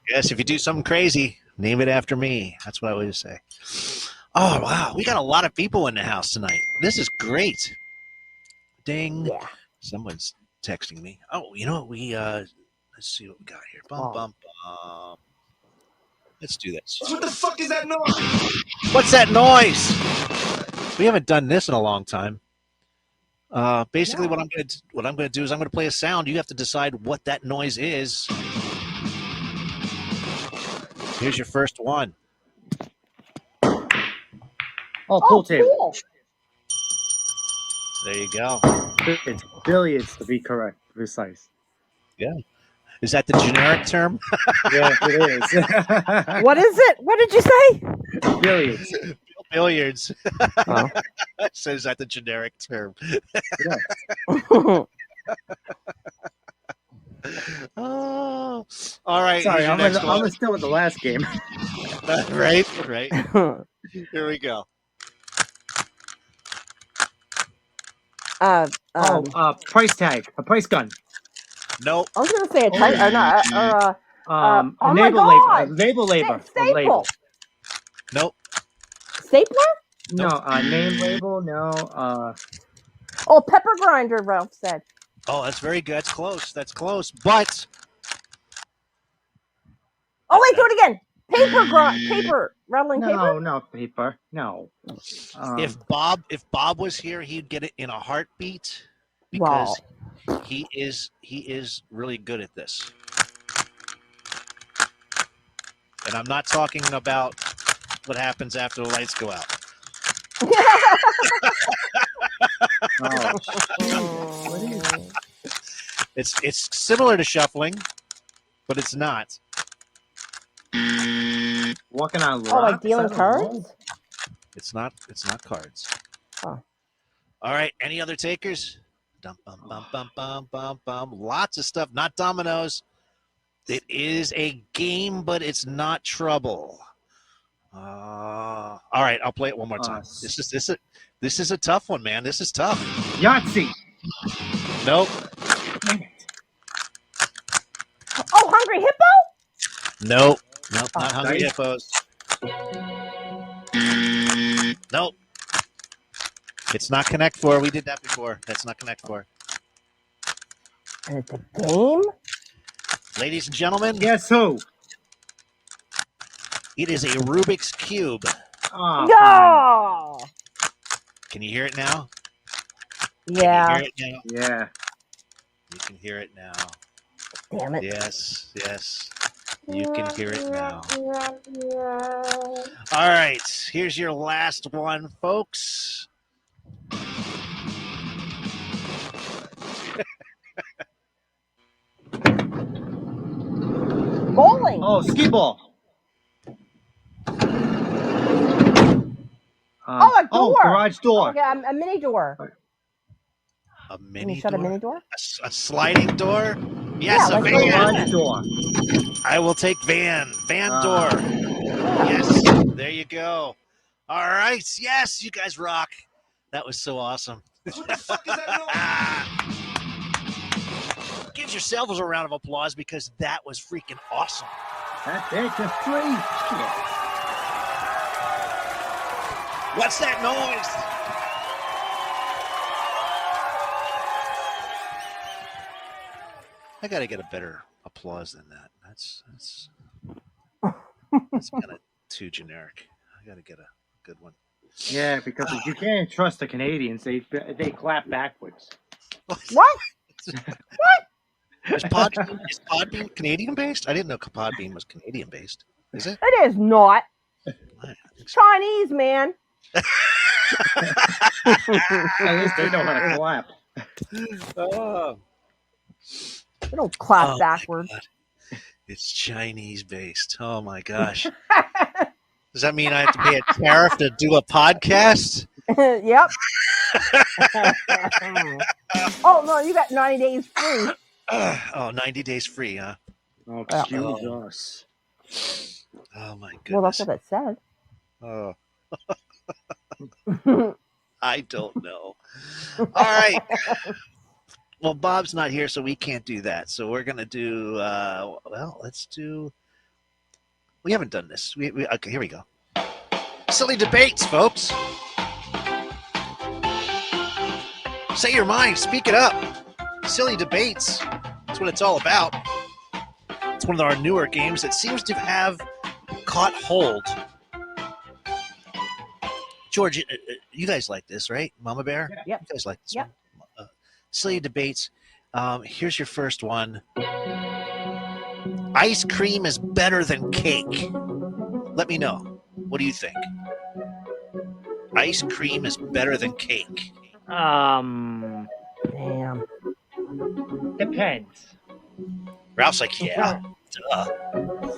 Yes, if you do something crazy, name it after me. That's what I always say. Oh wow, we got a lot of people in the house tonight. This is great. Ding. Yeah. Someone's texting me. Oh, you know what? Let's see what we got here. Bum bum bum. Let's do this. What the fuck is that noise? What's that noise? We haven't done this in a long time. Basically, what I'm gonna do is I'm gonna play a sound. You have to decide what that noise is. Here's your first one. Oh, pool table. Cool. There you go. It's billiards to be correct, precise. Yeah. Is that the generic term? Yes, it is. What is it? What did you say? Billiards. Billiards. Oh. So is that the generic term? Yeah. Oh, all right. Sorry, here's your next one. I'm still with the last game. Right. Here we go. Price tag, a price gun. Nope. I was gonna say a type or not or A oh my label God! label. Staple. Nope. Stapler? No, name label. No. Oh, pepper grinder. Ralph said. Oh, that's very good. That's close. That's close. But Oh wait, do it again. Paper. Rattling paper. No paper. No. if Bob was here, he'd get it in a heartbeat because he is really good at this. And I'm not talking about what happens after the lights go out. It's similar to shuffling, but it's not. Walking on rocks. Oh, like dealing cards? It's not cards. Oh. All right. Any other takers? Dum bum bum bum bum bum bum. Lots of stuff. Not dominoes. It is a game, but it's not trouble. All right. I'll play it one more time. This is a tough one, man. This is tough. Yahtzee. Nope. Oh, Hungry Hippo? Nope. Not Hungry Hippos. Nope. It's not Connect Four. We did that before. That's not Connect Four. And it's a game? Ladies and gentlemen. Guess who? It is a Rubik's Cube. Oh, no! Can you hear it now? Yeah. Can you hear it now? Yeah. You can hear it now. Damn it. Yes. You can hear it now. All right. Here's your last one, folks. Bowling. Oh, skee ball. A door. Garage door. Okay, a mini door. A mini Can you shut door? a mini door? A sliding door? Yes, Yeah, a like van. Garage door. I will take van. Van door. Yes. There you go. All right. Yes, you guys rock. That was so awesome. What the fuck is that noise? Give yourselves a round of applause because that was freaking awesome. That's a free shit. What's that noise? I got to get a better applause than that. That's kind of too generic. I got to get a good one. Yeah, because you can't trust the Canadians. They clap backwards. What? Is Podbean Canadian based? I didn't know Podbean was Canadian based. Is it? It is not. So. Chinese, man. At least they know how to clap. Oh. They don't clap backwards. It's Chinese based. Oh my gosh. Does that mean I have to pay a tariff to do a podcast? Yep. Oh, no, you got 90 days free. 90 days free, huh? Oh, Jesus. Oh, my goodness. Well, that's what it said. Oh. I don't know. All right. Well, Bob's not here, so we can't do that. So we're going to do, let's do, we haven't done this. Okay, here we go. Silly debates, folks. Say your mind. Speak it up. Silly debates. That's what it's all about. It's one of our newer games that seems to have caught hold. George, you guys like this, right? Mama Bear? Yep. You guys like this Yep. one? Silly debates. Here's your first one. Ice cream is better than cake. Let me know. What do you think? Ice cream is better than cake. Um, Damn. depends. Ralph's like, yeah. Duh.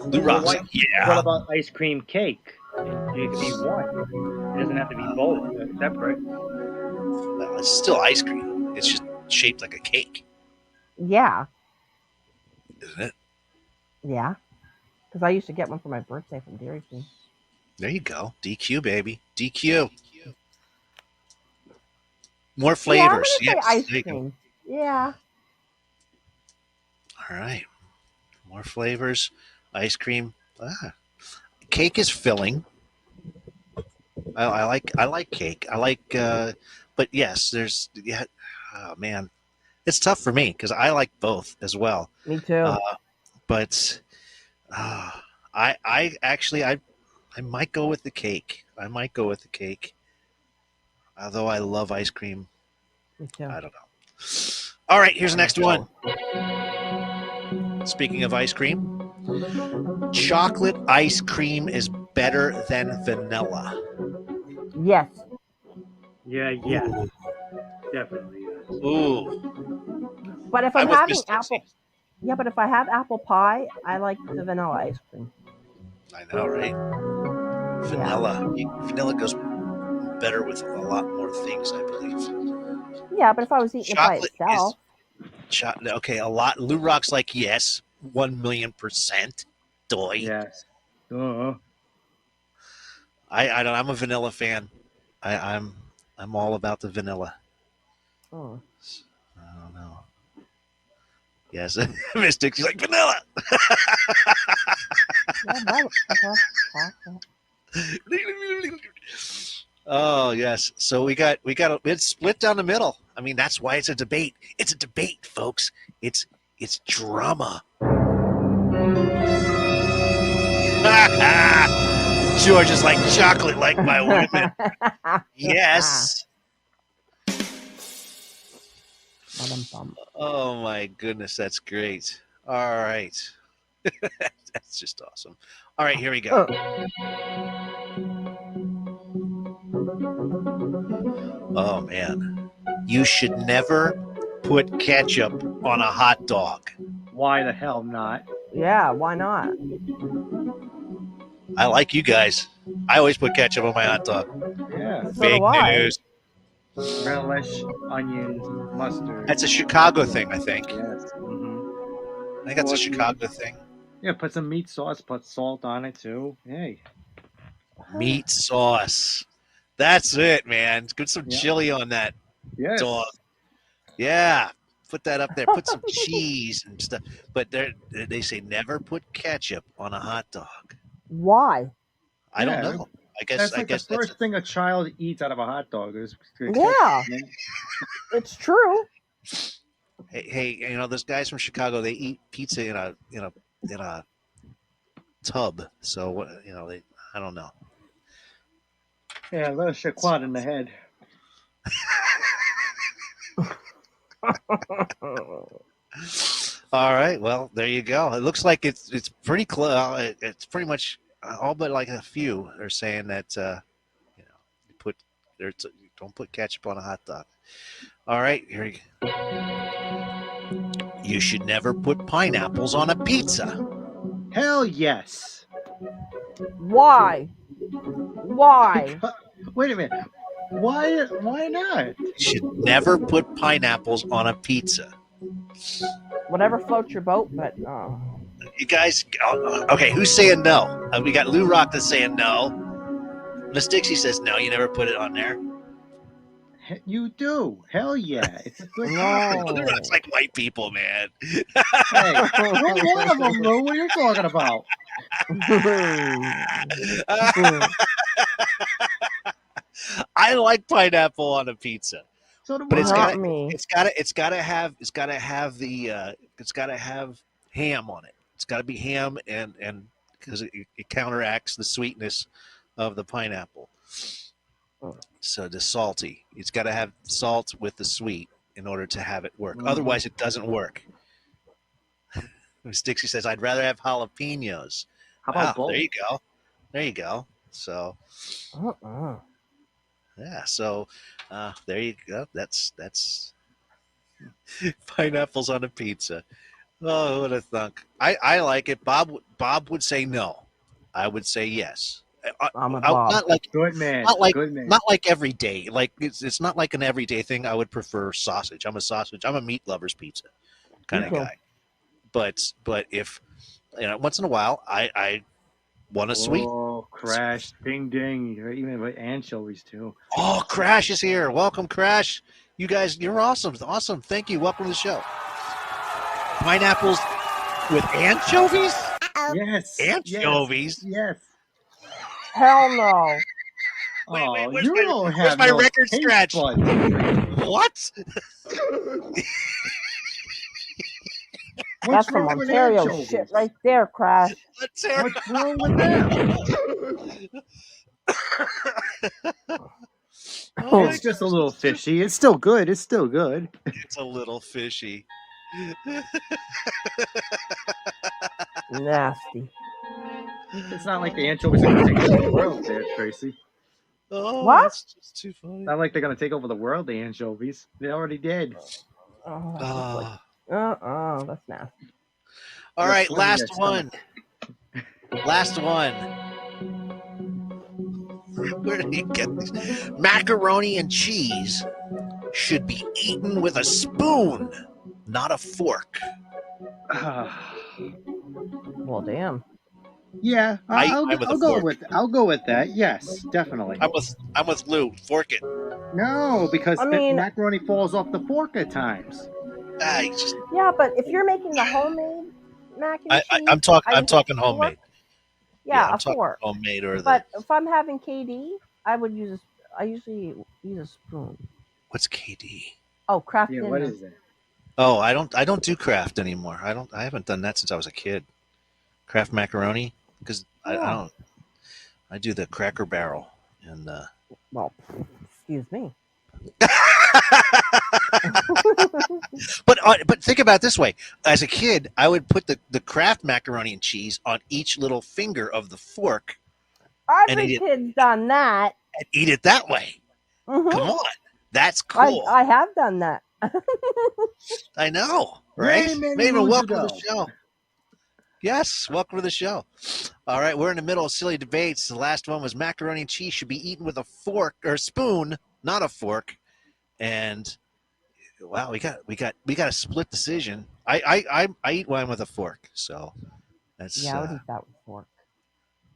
Lou Rock's What, like, yeah. what about ice cream cake? It could be one. It doesn't have to be both separate. Well, it's still ice cream. It's just shaped like a cake, Yeah. isn't it? Yeah. Because I used to get one for my birthday from Dairy Queen. There you go. DQ, baby. DQ. More flavors. Yeah, I'm Yes. gonna say There you ice go. cream. Yeah. All right. More flavors. Ice cream. Cake is filling. I like cake. I like, but yes, there's yeah. Oh man, it's tough for me because I like both as well. Me too. But I actually I might go with the cake. I might go with the cake. Although I love ice cream. Me too. I don't know. All right, here's the next one. Speaking of ice cream, chocolate ice cream is better than vanilla. Yes. Yeah, definitely. Yes. Ooh. But if I'm with having Miss Dixie. apple, yeah, but if I have apple pie, I like the vanilla ice cream. I know, right? Vanilla. Vanilla goes better with a lot more things, I believe. Yeah, but if I was eating Chocolate it by itself, okay, a lot. Lou Rock's like, yes, 1,000,000%. Doy. Yes. I don't. I'm a vanilla fan. I'm all about the vanilla. oh, I don't know. Yes, Miss Dixie's like vanilla. yeah, chocolate. Oh yes. So we got it's split down the middle. I mean, that's why it's a debate. It's a debate, folks. It's drama. George is like chocolate, like my women. Yes. Oh my goodness, that's great. All right. That's just awesome. All right, here we go. Oh man. You should never put ketchup on a hot dog. Why the hell not? Yeah, why not? I like you guys. I always put ketchup on my hot dog. Yeah. So Fake do I. news. Relish, onions, mustard. That's a Chicago thing, I think. Yes. I think that's a Chicago thing. Yeah, put some meat sauce, put salt on it too. Hey. Meat sauce. That's it, man. Put some chili on that dog. Yeah. Put that up there. Put some cheese and stuff. But they say never put ketchup on a hot dog. Why? I don't know. I guess That's like the first thing a child eats out of a hot dog is Yeah. It's true. Hey, you know those guys from Chicago? They eat pizza in a tub. So I don't know. Yeah, a little shaquat in the head. All right. Well, there you go. It looks like it's pretty close. It's pretty much all but like a few are saying that don't put ketchup on a hot dog. All right, here you go. You should never put pineapples on a pizza. Hell yes. Why? Why? Wait a minute. Why not? You should never put pineapples on a pizza. Whatever floats your boat, but You guys, okay, who's saying no? We got Lou Rock that's saying no. Miss Dixie says no, you never put it on there. You do. Hell yeah. It's a good No. Lou Rock's like white people, man. Hey, one of them know what you're talking about. I like pineapple on a pizza. So do But it's I. gotta have ham on it. It's gotta be ham and because it counteracts the sweetness of the pineapple. So the salty. It's gotta have salt with the sweet in order to have it work. Otherwise it doesn't work. Miss Dixie says, I'd rather have jalapenos. How about both? There you go. So yeah, so There you go. That's pineapples on a pizza. Oh, who would have thunk? I like it. Bob would say no. I would say yes. I'm a Bob. Not like Good man. not like Good man. not like every day. Like it's not like an everyday thing. I would prefer sausage. I'm a meat lover's pizza kind of too. guy. But if once in a while I want a sweet. Oh, Crash, ding ding. Even with anchovies too. Oh, Crash is here. Welcome, Crash. You guys, you're awesome. Awesome. Thank you. Welcome to the show. Pineapples with anchovies? Yes. Anchovies? Yes. Hell no. Wait, you don't where's have my no record taste scratch? buds. What? That's What's some wrong with Ontario anchovies? shit right there, Crash. Let's hear What's wrong with them? Oh, It's just a little fishy. It's still good. It's still good. it's a little fishy. Nasty. It's not like the anchovies are going to take over the world there, Tracy. Oh, What? that's just too funny. Not like they're going to take over the world, the anchovies. They already did. Oh, that's Ah. like, that's nasty. All They're right, swimming last their one. Last one. Where do you get these? Macaroni and cheese should be eaten with a spoon, not a fork. Well, damn. Yeah, I'll I'm with a go fork. with that. Yes, definitely. I'm with Lou. Fork it. No, because I the mean- macaroni falls off the fork at times. Yeah, but if you're making the homemade mac and cheese, I'm talking homemade. Yeah, I'm a talking fork. homemade or But if I'm having KD, I usually use a spoon. what's KD? Oh, Kraft Yeah, Dinner. what is it? Oh, I don't do Kraft anymore. I haven't done that since I was a kid. Kraft macaroni because I do the Cracker Barrel and Well, excuse me. But think about it this way. As a kid, I would put the Kraft macaroni and cheese on each little finger of the fork Every kid's done that. and eat it that way. Mhm. Come on. That's cool. I have done that. I know, right? Many Maybe moons welcome to ago. the show. Yes, welcome to the show. All right, we're in the middle of silly debates. The last one was macaroni and cheese should be eaten with a fork or spoon, not a fork. And wow, we got a split decision. I eat wine with a fork, so that's Yeah, I would eat that with a fork.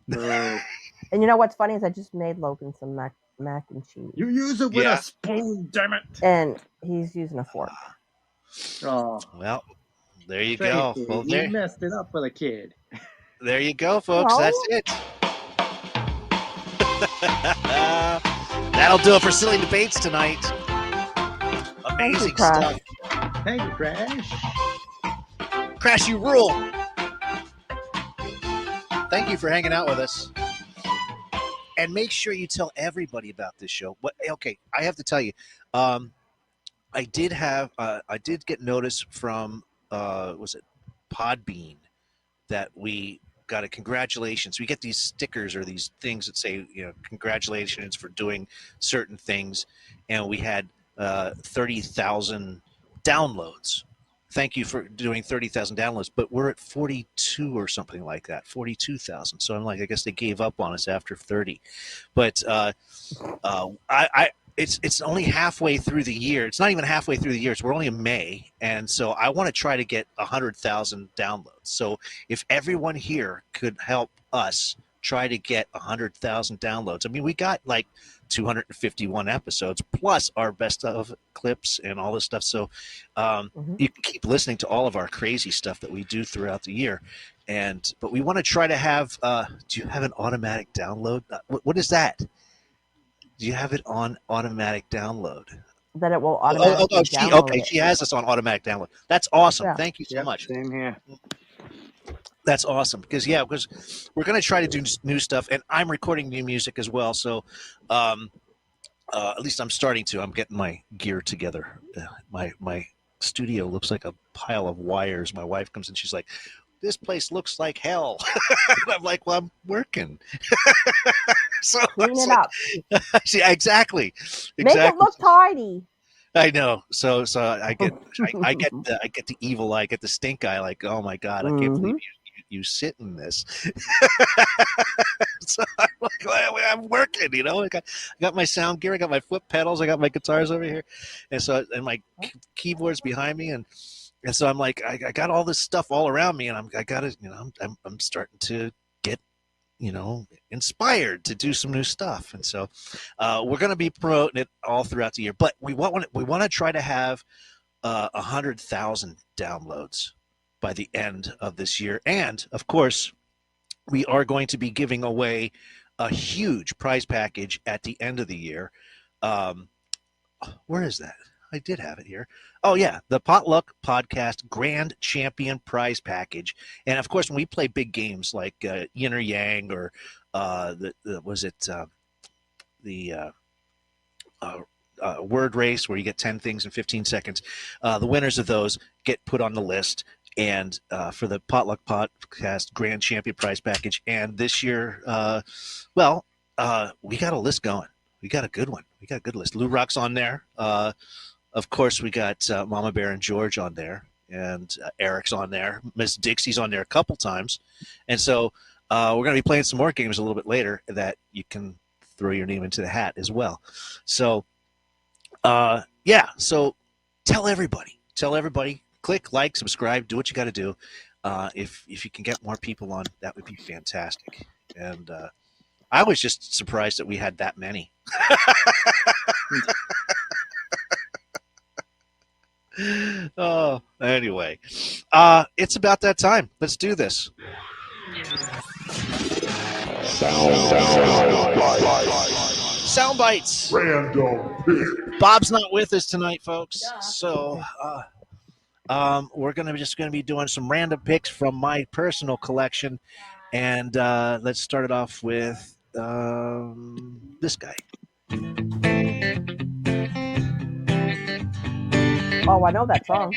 Boo. And you know what's funny is I just made Logan some mac and cheese, You use it with Yeah. a spoon, damn it. and he's using a fork. Oh, well. There you go. Tracy, Well, you messed it up for the kid. there you go, folks. Well- That's it. That'll do it for silly debates tonight. Amazing Crash. stuff. Thank you, Crash. Crash, you rule. Thank you for hanging out with us. And make sure you tell everybody about this show. Okay, I have to tell you, I did get notice from was it Podbean that we got a congratulations. We get these stickers or these things that say, congratulations for doing certain things, and we had 30,000 downloads. Thank you for doing 30,000 downloads, but we're at 42 or something like that, 42,000. So I'm like, I guess they gave up on us after 30. But it's only halfway through the year. It's not even halfway through the year. We're only in May, and so I want to try to get 100,000 downloads. So if everyone here could help us try to get 100,000 downloads, I mean, we got like 251 episodes plus our best of clips and all this stuff. So you can keep listening to all of our crazy stuff that we do throughout the year. But we want to try to have. Do you have an automatic download? What is that? Do you have it on automatic download? That it will automatically download it. She has us on automatic download. That's awesome. Yeah. Thank you so much. Same here. That's awesome because we're going to try to do new stuff, and I'm recording new music as well. So at least I'm starting to. I'm getting my gear together. My studio looks like a pile of wires. My wife comes in, she's like, "This place looks like hell." And I'm like, "Well, I'm working." So Clean it's it like, up. yeah, exactly. Make it look tidy. I know. So I get the evil eye, I get the stink eye. Like, oh my god, I can't believe you sit in this. So I'm like, well, I'm working, you know. I got my sound gear, I got my foot pedals, I got my guitars over here, and my keyboards behind me, and so I'm like, I got all this stuff all around me, and I got it, you know. I'm starting to get, you know, inspired to do some new stuff, and so we're going to be promoting it all throughout the year. But we want to try to have 100,000 downloads by the end of this year, and of course, we are going to be giving away a huge prize package at the end of the year. Where is that? I did have it here. Oh, yeah, the Potluck Podcast Grand Champion Prize Package. And, of course, when we play big games like Yin or Yang or word race where you get 10 things in 15 seconds, the winners of those get put on the list. And for the Potluck Podcast Grand Champion Prize Package. And this year, we got a list going. We got a good one. We got a good list. Lou Rock's on there. Of course, we got Mama Bear and George on there. And Eric's on there. Miss Dixie's on there a couple times. And so we're going to be playing some more games a little bit later that you can throw your name into the hat as well. So, so tell everybody. Click, like, subscribe, do what you got to do. If you can get more people on, that would be fantastic. And I was just surprised that we had that many. Oh, anyway. It's about that time. Let's do this. Sound bites. Random. Bob's not with us tonight, folks. So we're just gonna be doing some random picks from my personal collection, and let's start it off with this guy. Oh, I know that song.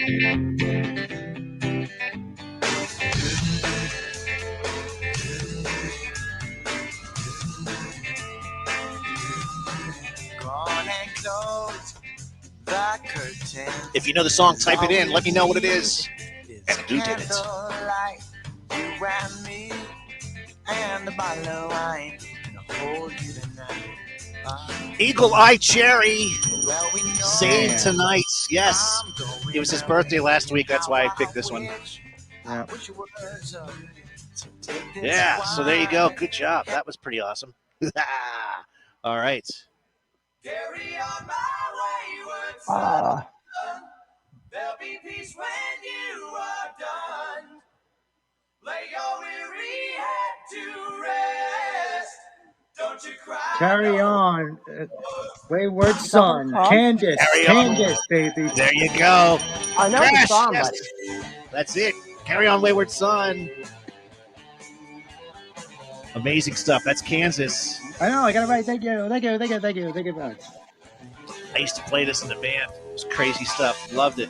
If you know the song, type it in. Let me know what it is. And who did it? Eagle Eye Cherry. Save Tonight. Yes. It was his birthday last week. That's why I picked this one. Yeah, so there you go. Good job. That was pretty awesome. All right. Carry on my wayward son. There'll be peace when you are done. Lay your weary head to rest. Don't you cry. Carry on. Wayward Son. Candace. Candace, baby. There you go. I know the song, yes. That's it. Carry on, Wayward Son. Amazing stuff. That's Kansas. I know. I got it right. Thank you. Thank you very much. I used to play this in the band. It was crazy stuff. Loved it.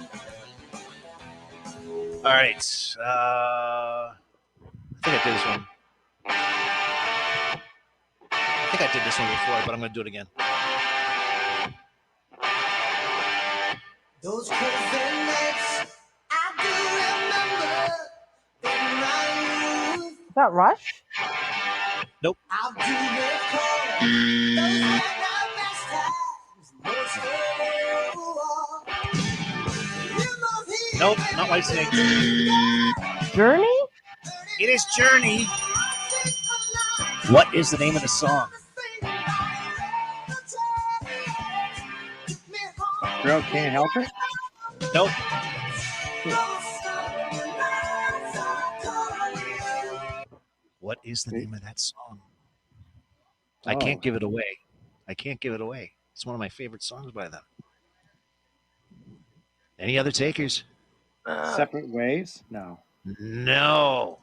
All right. I think I did this one. I think I did this one before, but I'm going to do it again. Those crazy nights, I do remember in my youth. Is that Rush? Nope. I'll do recall. Those were the best times. Most of all. Nope, not White Snake. Journey? It is Journey. What is the name of the song? Girl Can't Help It? Nope. What is the name of that song? I can't give it away. It's one of my favorite songs by them. Any other takers? Separate Ways? No. No.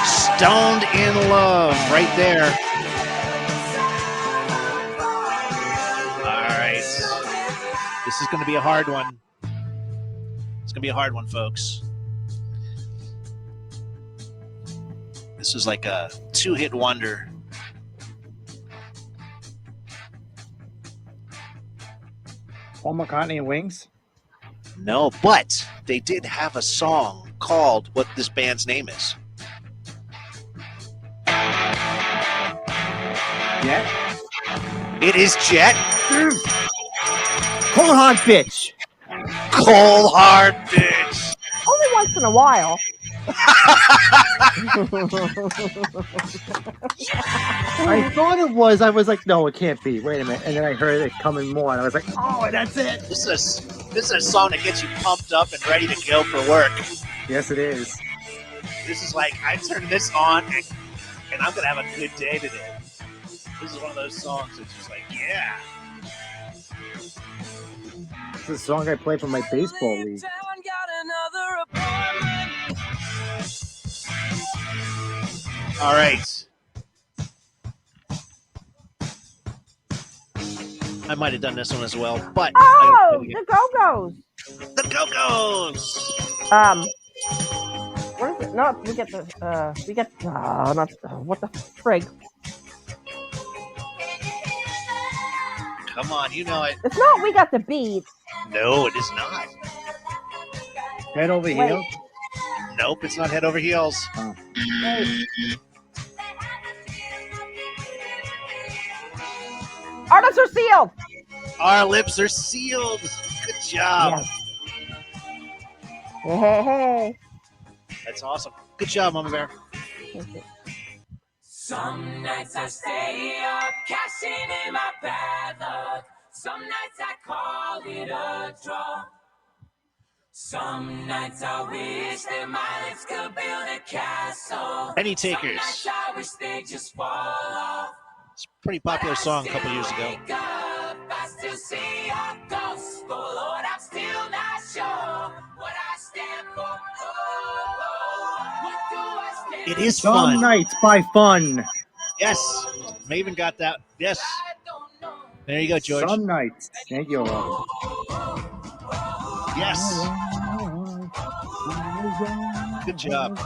Stoned in Love, right there. All right. This is going to be a hard one. It's going to be a hard one, folks. This is like a two-hit wonder Paul McCartney and Wings? No, but they did have a song called what this band's name is. Jet? It is Jet. Cold Hard Bitch. Cold Hard Bitch. Only once in a while. I thought it was. I was like, no, it can't be. Wait a minute. And then I heard it coming more, and I was like, oh, that's it. This is a song that gets you pumped up and ready to go for work. Yes, it is. This is like, I turn this on, and I'm going to have a good day today. This is one of those songs that's just like, yeah. It's a song I play for my baseball league. All right. I might have done this one as well, but Oh, the Go-Go's. The Go-Go's. What is it? No, we get what the frig? Come on, you know it. It's not. We got the beat. No, it is not. Head over heels? Nope, it's not Head Over Heels. Oh. Wait. Our lips are sealed. Our lips are sealed. Good job. Yes. Hey. That's awesome. Good job, Mama Bear. Some nights I stay up, cashing in my bad luck. Some nights I call it a draw. Some nights I wish that my lips could build a castle. Penny Takers. Some nights I wish they just fall off. It's a pretty popular song a couple years ago. I still see a ghost. Oh Lord, I'm still not sure what I stand for. What do I stand It is Some fun. Nights by Fun. Yes. Maven got that. Yes. There you go, George. Some Nights. Thank you. Yes. Good job.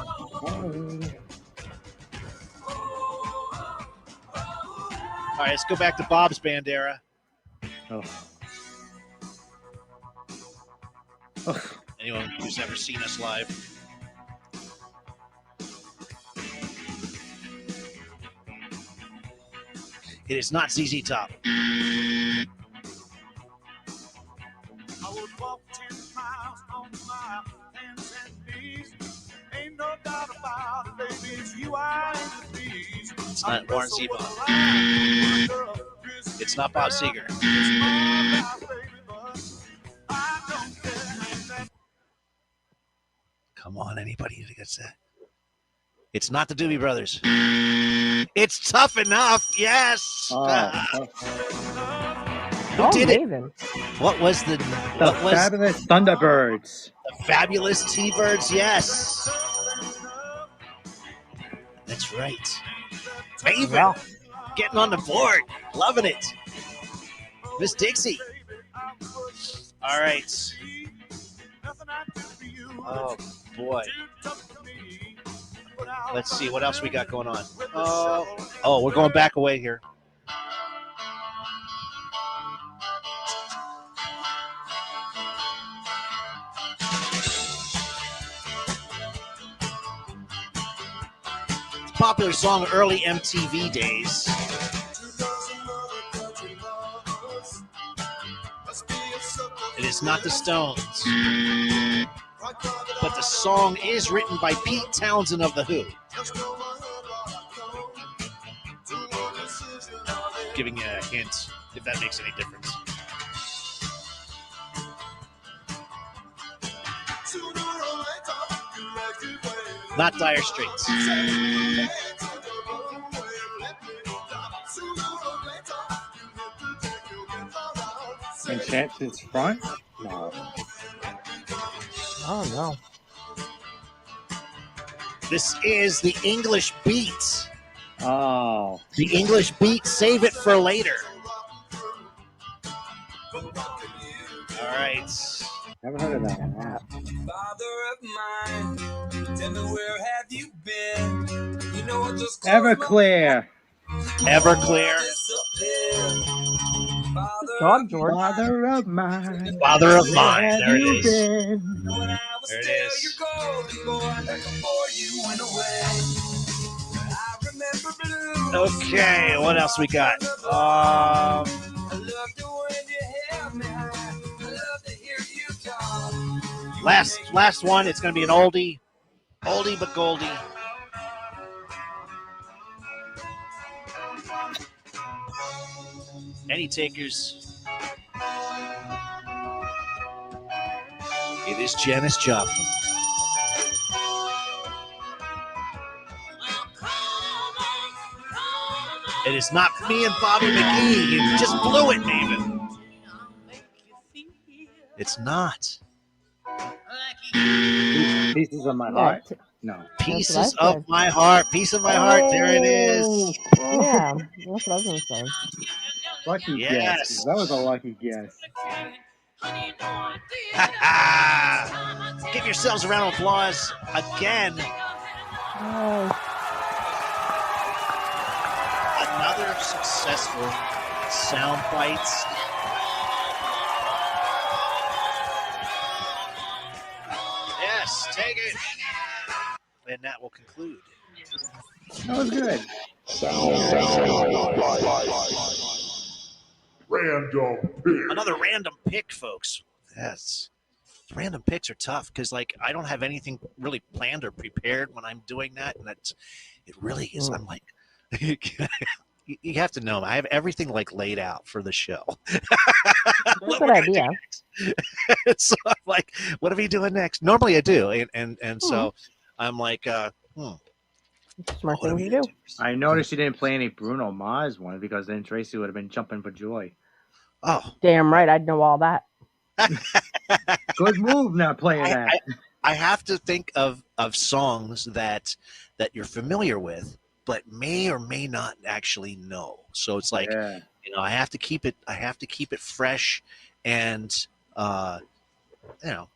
All right, let's go back to Bob's band era. Oh. Anyone who's ever seen us live. It is not ZZ Top. I would walk 10 miles on my hands and knees. Ain't no doubt about it, baby. It's you I aim to please. It's not Warren Zevon. It's not Bob Seger. Come on, anybody that gets that. It's not the Doobie Brothers. It's Tough Enough. Yes. Who did it? What was the Fabulous Thunderbirds? The Fabulous T-Birds. Yes. That's right. Maven getting on the board. Loving it. Miss Dixie. All right. Oh, boy. Let's see what else we got going on. Oh, we're going back away here. It's a popular song early MTV days. It is not the Stones. But the song is written by Pete Townsend of The Who. Giving you a hint, if that makes any difference. Not Dire Straits. Enchantment's Front? No. Oh no. This is the English Beat. Oh. The English Beat, Save It for Later. All right. Never heard of that one. Father of mine, tell me where have you been? You know what just Everclear. Everclear. Father job, George. Father of mine. Father of Where mine. have There it you is. been? When I was There it still is. your golden boy before you went away. I remember blue. Okay, what else we got? I loved it when you held me high. I love to hear you talk. Last one. It's going to be an oldie but goldie. Any takers? It is Janis Joplin. It is not me and Bobby McGee. You just blew it, Maven. It's not. Pieces of my Yeah, heart? No. Pieces what I of said. my heart. Piece of my heart. There it is. Oh, Yeah, that's what I was gonna say. lucky Yes. guess. That was a lucky guess. Give yourselves a round of applause again. Another successful sound bites. Yes, take it. And that will conclude. That was good. Random pick. Another random pick, folks. Yes. Random picks are tough because, like, I don't have anything really planned or prepared when I'm doing that, and it really is. I'm like, you have to know, I have everything like laid out for the show. That's a good idea. So I'm like, what are we doing next? Normally I do, and so I'm like, Smart what are thing we to gonna do. I noticed you didn't play any Bruno Mars one because then Tracy would have been jumping for joy. Oh, Damn right, I'd know all that. Good move not playing that. I have to think of songs that you're familiar with, but may or may not actually know. So it's like, Yeah. I have to keep it fresh and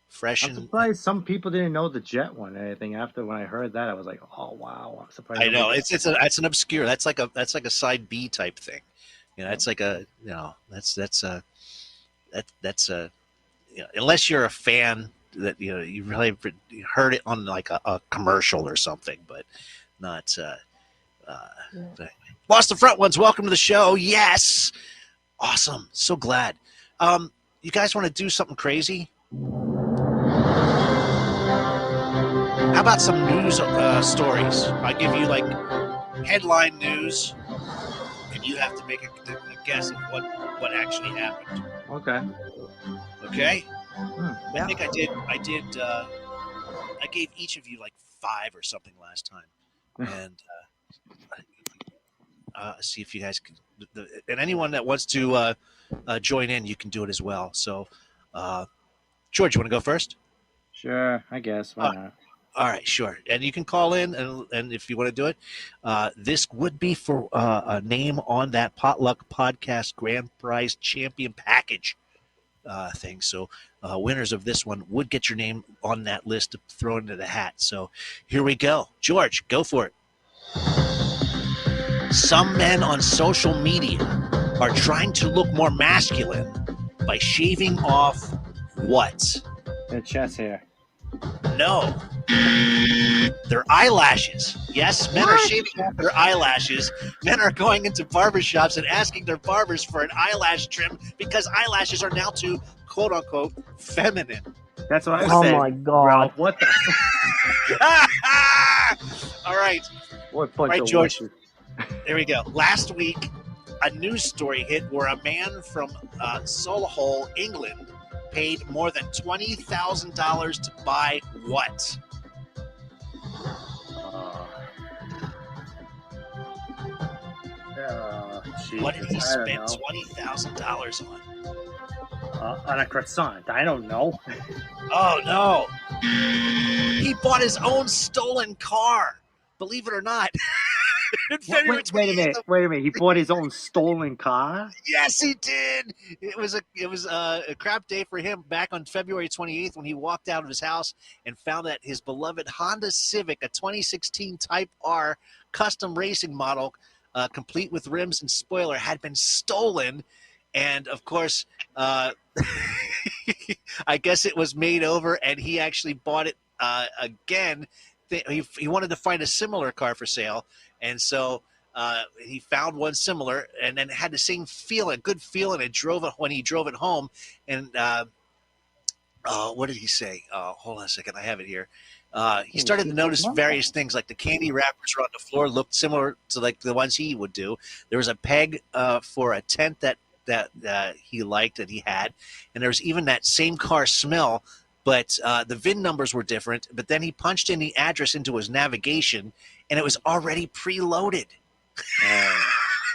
fresh. I'm surprised some people didn't know the Jet one or anything. After when I heard that, I was like, oh wow, I'm surprised. I know it's an obscure. That's like a side B type thing. It's like a that's a unless you're a fan that you really heard it on like a commercial or something, but not. Lost the Front Ones, welcome to the show. Yes, awesome, so glad. You guys want to do something crazy? How about some news stories? I give you like headline news, and you have to make a guess of what actually happened. Okay. Okay. Yeah. I think I did. I gave each of you like 5 or something last time, and see if you guys can. And anyone that wants to join in, you can do it as well. So, George, you want to go first? Sure, I guess. Why not? All right, sure. And you can call in, and if you want to do it, this would be for a name on that Potluck Podcast Grand Prize Champion Package thing. So winners of this one would get your name on that list to throw into the hat. So here we go. George, go for it. Some men on social media are trying to look more masculine by shaving off what? Their chest hair. No. Their eyelashes. Yes, men are shaving off their eyelashes. Men are going into barbershops and asking their barbers for an eyelash trim because eyelashes are now too, quote unquote, feminine. That's what I Oh said. my God. Ralph, what the? All right. What bunch Right, of George. wusses. There we go. Last week, a news story hit where a man from Solihull, England, paid more than $20,000 to buy what? What did he spend $20,000 on? On a croissant. I don't know. Oh, no. He bought his own stolen car. Believe it or not. Wait a minute. He bought his own stolen car? Yes, he did. It was a crap day for him back on February 28th when he walked out of his house and found that his beloved Honda Civic, a 2016 Type R custom racing model, complete with rims and spoiler, had been stolen And of course, I guess it was made over, and he actually bought it again. He wanted to find a similar car for sale, and so he found one similar, and then had the same feeling, good feeling, and drove it when he drove it home. And what did he say? Hold on a second, I have it here. He started to notice various things, like the candy wrappers on the floor looked similar to like the ones he would do. There was a peg for a tent that he liked, that he had, and there was even that same car smell, but the VIN numbers were different. But then he punched in the address into his navigation, and it was already preloaded.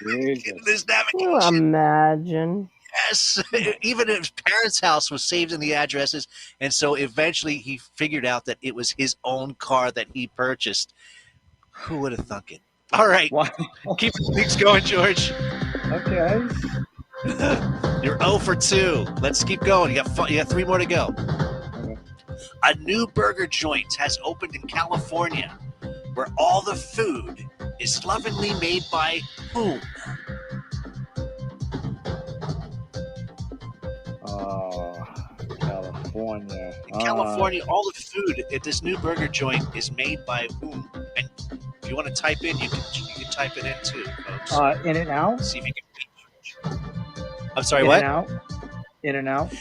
This navigation. Can you imagine? Yes, even his parents' house was saved in the addresses, and so eventually he figured out that it was his own car that he purchased. Who would have thunk it? All right, Wow. Keep things going, George. Okay. You're 0 for 2. Let's keep going. You got 3 more to go. Okay. A new burger joint has opened in California, where all the food is lovingly made by whom? California. In California, all the food at this new burger joint is made by whom? And if you want to type in, you can type it in too, folks. In and out. See if you can. I'm sorry, what? In and out.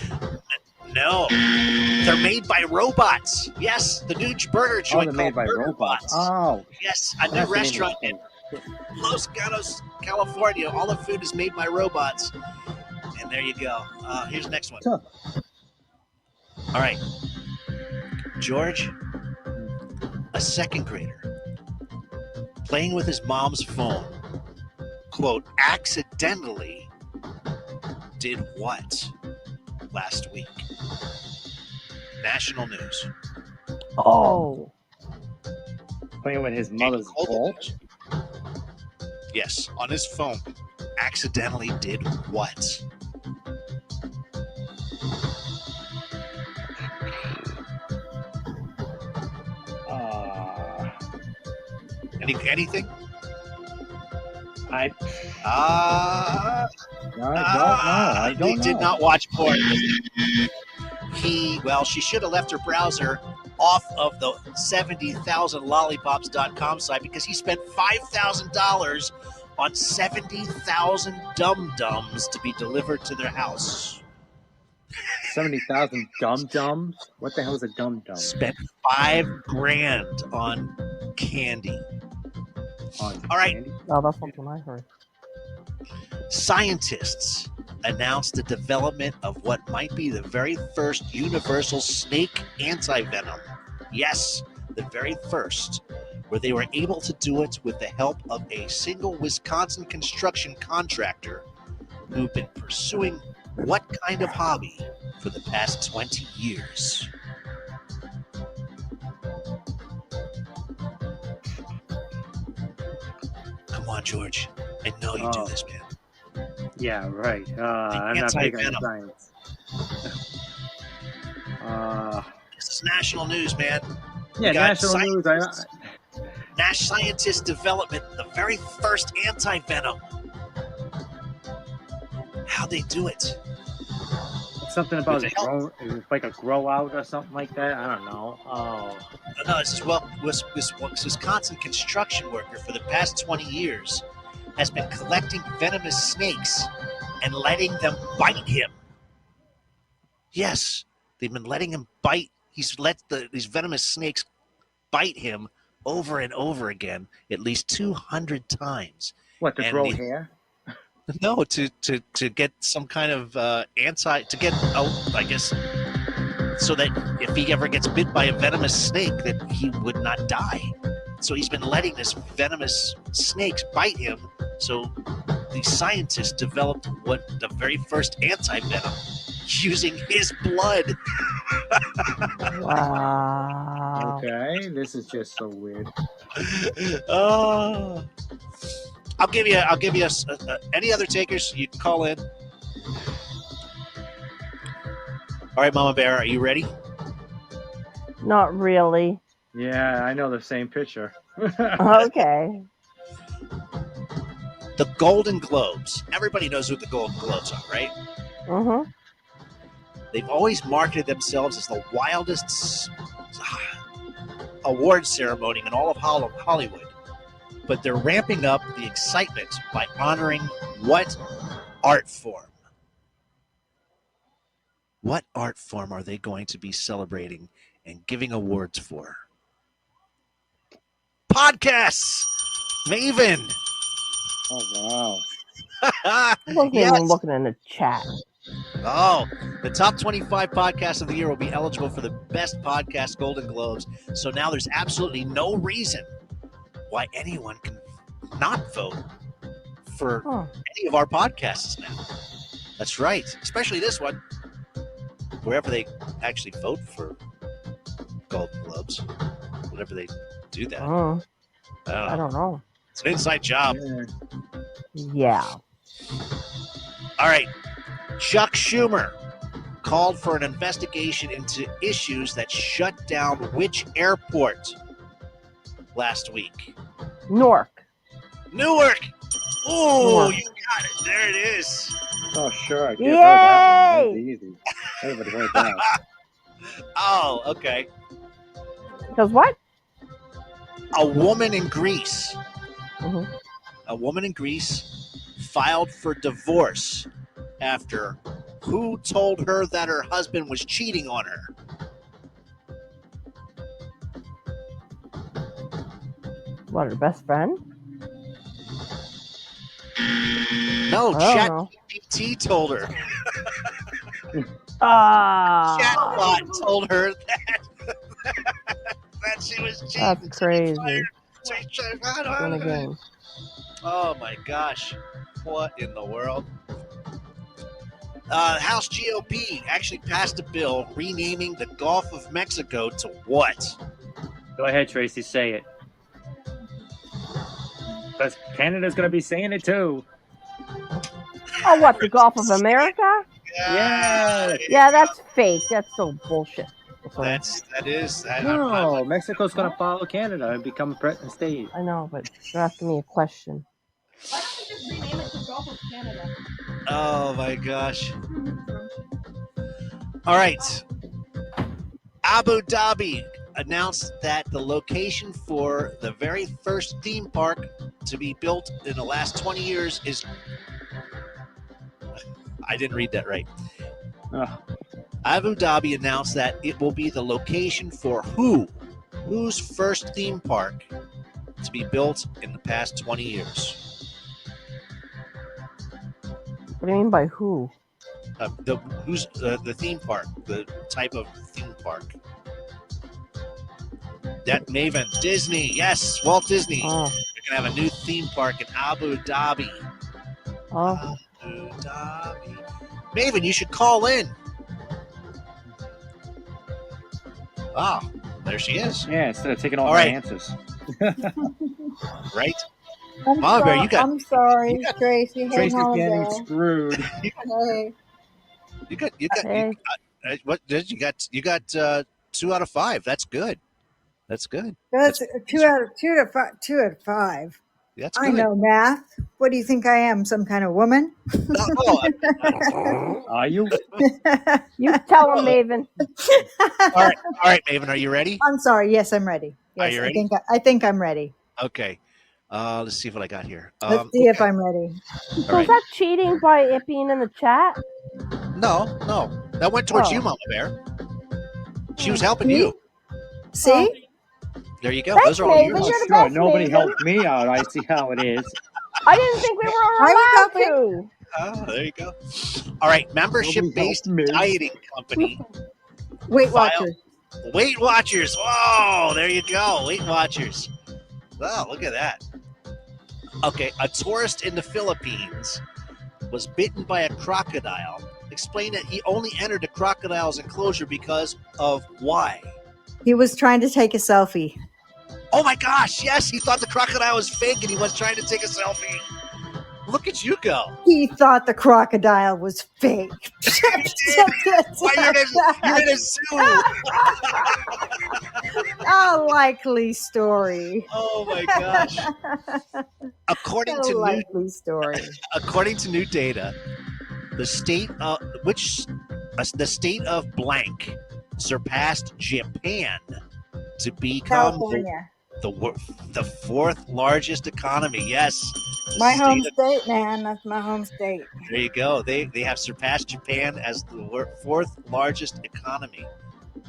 No, they're made by robots. Yes, the new burger joint. They're made by robots. Oh, yes, a new restaurant in Los Gatos, California. All the food is made by robots. And there you go. Here's the next one. Sure. All right, George, a second grader, playing with his mom's phone, quote, accidentally did what last week? National news. Oh. Playing with his mother's vault? Yes, on his phone. Accidentally did what? Anything? I don't know. He did not watch porn. She should have left her browser off of the 70,000lollipops.com site, because he spent $5,000 on 70,000 dum-dums to be delivered to their house. 70,000 dum-dums? What the hell is a dum-dum? Spent $5,000 on candy. All right. Oh, that's something I heard. Scientists announced the development of what might be the very first universal snake anti-venom. Yes, the very first, where they were able to do it with the help of a single Wisconsin construction contractor who've been pursuing what kind of hobby for the past 20 years? Come on, George. I know you do this, man. Yeah, right. I'm not big on science. This is national news, man. Yeah, national news. Nash scientists development, the very first anti-venom. How'd they do it? Something about like a grow out or something like that. I don't know. Oh. No, this Wisconsin construction worker for the past 20 years has been collecting venomous snakes and letting them bite him. Yes, they've been letting him bite. He's let these venomous snakes bite him over and over again, at least 200 times. What, to grow hair? No, to get some kind of I guess, so that if he ever gets bit by a venomous snake, that he would not die. So he's been letting this venomous snakes bite him. So the scientists developed the very first anti-venom using his blood. Wow. Okay, this is just so weird. Oh. I'll give you any other takers. You can call in. All right, Mama Bear, are you ready? Not really. Yeah, I know the same picture. Okay. The Golden Globes. Everybody knows who the Golden Globes are, right? Mm-hmm. They've always marketed themselves as the wildest award ceremony in all of Hollywood. But they're ramping up the excitement by honoring what art form? What art form are they going to be celebrating and giving awards for? Podcasts! Maven! Oh, I wasn't Yes. even looking in the chat. Oh, the top 25 podcasts of the year will be eligible for the Best Podcast Golden Globes. So now there's absolutely no reason why anyone can not vote for any of our podcasts now. That's right. Especially this one. Wherever they actually vote for Golden Globes. Whenever they do that. I don't know. It's an inside job. Yeah. All right. Chuck Schumer called for an investigation into issues that shut down which airport last week? Newark. Newark. Oh, Newark. you got it. There it is. Oh, sure. I heard that one. That's Yay! easy. Everybody heard that. Oh, okay. Because what? A woman in Greece. Mm-hmm. A woman in Greece filed for divorce after who told her that her husband was cheating on her? What, her best friend? No, I don't know. ChatGPT told her. Ah, Chatbot told her that she was cheating. that's crazy. Then again. Oh my gosh. What in the world? House GOP actually passed a bill renaming the Gulf of Mexico to what? Go ahead, Tracy. Say it. Because Canada's going to be saying it too. Oh, what, the Gulf of America? Yeah. Yeah, that's fake. That's so bullshit. That is. No, Mexico's going to follow Canada and become a president state. I know, but you're asking me a question. Why don't we just rename it the Gulf of Canada? Oh my gosh. All right. Abu Dhabi announced that the location for the very first theme park to be built in the last 20 years is... I didn't read that right. Abu Dhabi announced that it will be the location for whose first theme park to be built in the past 20 years. What do you mean by who? The theme park, the type of theme park. That Maven, Disney, yes, Walt Disney. Oh. They're gonna have a new theme park in Abu Dhabi. Oh. Abu Dhabi. Maven, you should call in. Oh, there she is. Yeah, instead of taking all All my right. answers. Right? I'm sorry, Tracy. Hey, Tracy's Mama getting Bear. screwed. Hey. What did you got? You got 2 out of 5. That's good. That's good. That's 2 out of 5. That's I good. know math. What do you think I am? Some kind of woman? Are you? You tell him, Maven. All right, Maven, are you ready? I'm sorry. Yes, I'm ready. Yes, Are you ready? I think I'm ready. Okay. Let's see what I got here. Let's see if I'm ready. So is that cheating by it being in the chat? No. That went towards you, Mama Bear. She was helping you. See? There you go. Thanks, Those are all Maven. yours. You're the Sure, best, nobody Maven. helped me out. I see how it is. I didn't think we were I was allowed to. Oh, there you go. All right, membership-based Nobody helped me. dieting company. Weight Watchers. Weight Watchers. Oh, there you go. Weight Watchers. Oh, look at that. Okay, a tourist in the Philippines was bitten by a crocodile. Explained that he only entered the crocodile's enclosure because of why? He was trying to take a selfie. Oh my gosh, yes, he thought the crocodile was fake and he was trying to take a selfie. Look at you go. He thought the crocodile was fake. Why, you're in a zoo. A likely story. Oh my gosh. According A to likely story. new data, the state of blank surpassed Japan to become California. the fourth largest economy. Yes, the My home state of- state, man. That's my home state. there you go. They have surpassed Japan as the fourth largest economy.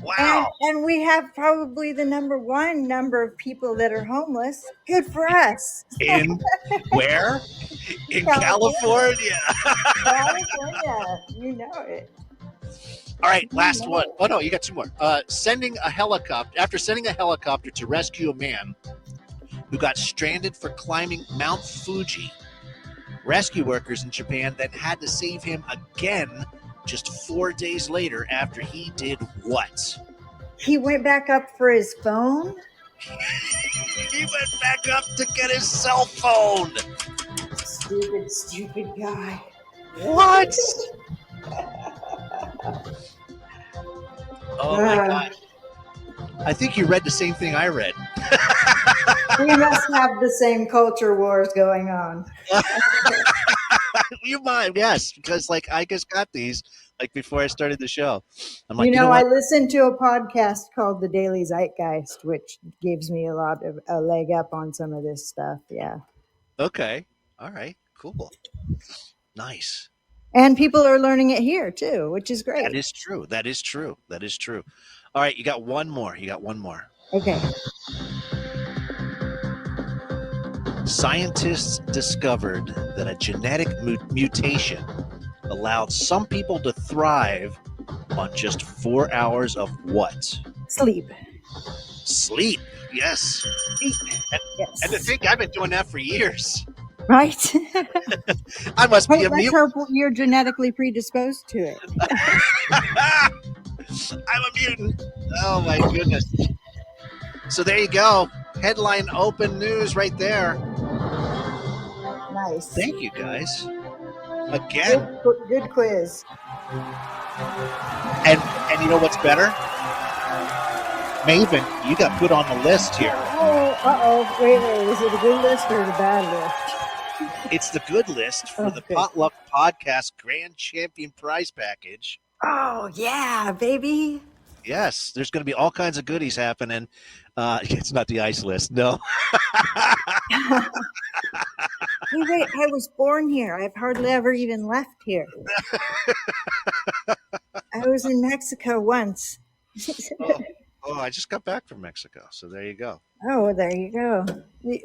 Wow. And we have probably the number one number of people that are homeless. Good for us. In where? In California. California. You know it. All right, last one. Oh no, you got two more. After sending a helicopter to rescue a man who got stranded for climbing Mount Fuji, rescue workers in Japan then had to save him again just 4 days later after he did what? He went back up for his phone. He went back up to get his cell phone. Stupid guy. What? Oh my God. I think you read the same thing I read. We must have the same culture wars going on. You might, yes, because like I just got these like before I started the show. I'm like, You know, what? I listened to a podcast called The Daily Zeitgeist, which gives me a lot of a leg up on some of this stuff. Yeah. Okay. All right. Cool. Nice. And people are learning it here too, which is great. That is true. All right, you got one more. Okay. Scientists discovered that a genetic mutation allowed some people to thrive on just 4 hours of what? Sleep. Sleep. Yes. Yes. And to think I've been doing that for years. Right? I must be Hey, a let's mutant. hope you're genetically predisposed to it. I'm a mutant. Oh my goodness. So there you go. Headline open news right there. Nice. Thank you guys. Again. Good quiz. And you know what's better? Maven, you got put on the list here. Oh, wait. Is it a good list or the bad list? It's the good list for the Potluck Podcast Grand Champion Prize Package. Oh, yeah, baby. Yes, there's going to be all kinds of goodies happening. It's not the ice list, no. Hey, wait, I was born here. I've hardly ever even left here. I was in Mexico once. Oh, I just got back from Mexico, so there you go. Oh, there you go.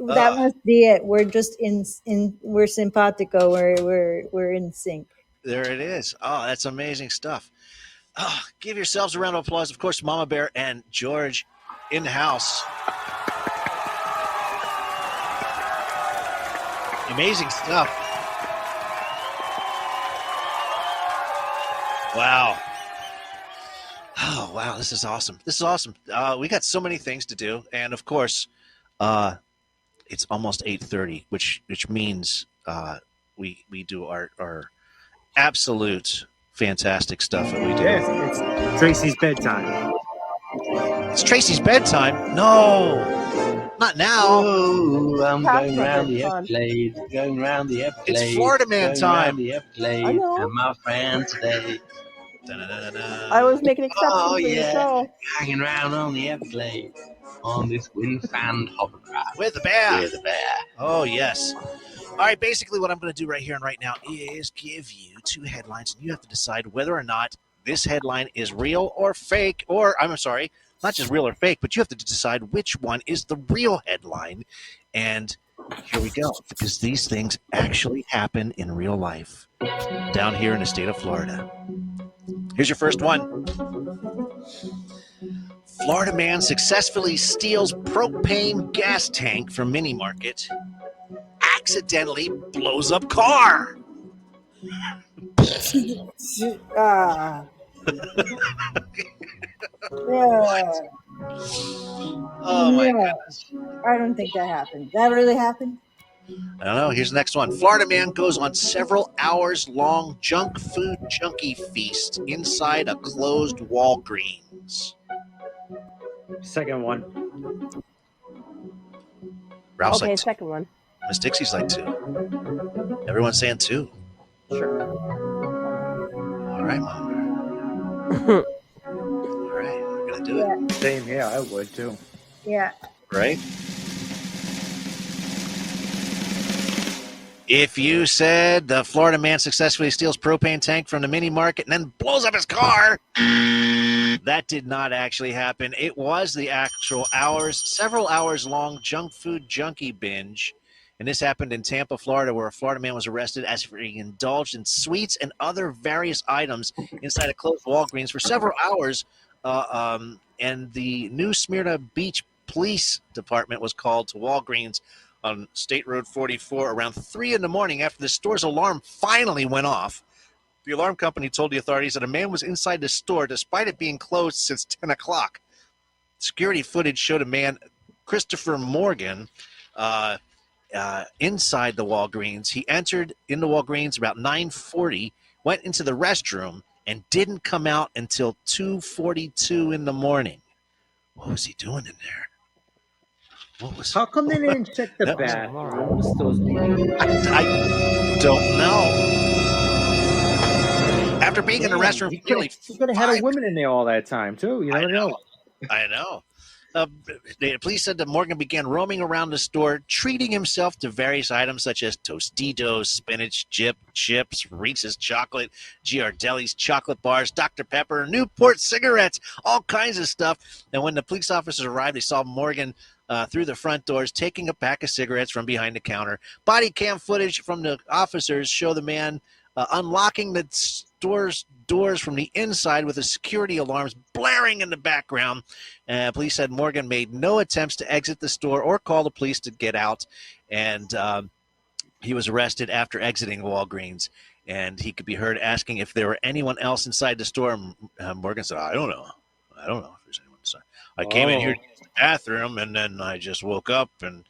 That must be it. We're just we're simpatico. We're in sync. There it is. Oh, that's amazing stuff. Oh, give yourselves a round of applause. Of course, Mama Bear and George in the house. Amazing stuff. Wow. Oh, wow. This is awesome. We got so many things to do. And of course, it's almost 8:30, which means we do our absolute fantastic stuff that we do. Yes, it's Tracy's bedtime. It's Tracy's bedtime? No, not now. Oh, I'm going round the bedtime. Everglades, going round the Everglades. It's Florida Man going time. round the Everglades, I know. and my friends today. I was making exceptions Oh, for your yeah. show. Hanging around on the Everglades on this wind fan hovercraft. With the bear. With the bear. Oh, yes. All right, basically what I'm going to do right here and right now is give you two headlines, and you have to decide whether or not this headline is real or fake, or, I'm sorry, not just real or fake, but you have to decide which one is the real headline. And here we go, because these things actually happen in real life down here in the state of Florida. Here's your first one. Florida man successfully steals propane gas tank from mini market, accidentally blows up car. Yeah. Oh my Yeah. goodness. I don't think that happened. That really happened? I don't know. Here's the next one. Florida man goes on several hours long junk food junkie feast inside a closed Walgreens. Second one. Ralph's Okay, like, second one. Miss Dixie's like 2. Everyone's saying 2. Sure. All right, Mom. All right, we're going to do it. Same here. I would too. Yeah. Right? If you said the Florida man successfully steals propane tank from the mini market and then blows up his car, that did not actually happen. It was the actual several hours long junk food junkie binge. And this happened in Tampa, Florida, where a Florida man was arrested as he indulged in sweets and other various items inside a closed Walgreens for several hours. And the New Smyrna Beach Police Department was called to Walgreens on State Road 44 around 3 in the morning after the store's alarm finally went off. The alarm company told the authorities that a man was inside the store despite it being closed since 10 o'clock. Security footage showed a man, Christopher Morgan, inside the Walgreens. He entered in the Walgreens about 9:40, went into the restroom, and didn't come out until 2:42 in the morning. What was he doing in there? How come they didn't check the bathroom? I don't know. After being in the restroom, he could have had a woman in there all that time too. You never know. I know. The police said that Morgan began roaming around the store, treating himself to various items such as Tostitos, spinach, chips, Reese's chocolate, Giardelli's chocolate bars, Dr. Pepper, Newport cigarettes, all kinds of stuff. And when the police officers arrived, they saw Morgan through the front doors, taking a pack of cigarettes from behind the counter. Body cam footage from the officers show the man unlocking the store's doors from the inside with the security alarms blaring in the background. Police said Morgan made no attempts to exit the store or call the police to get out, and he was arrested after exiting Walgreens. And he could be heard asking if there were anyone else inside the store. Morgan said, I don't know if there's anyone inside. I came in here to use the bathroom, and then I just woke up, and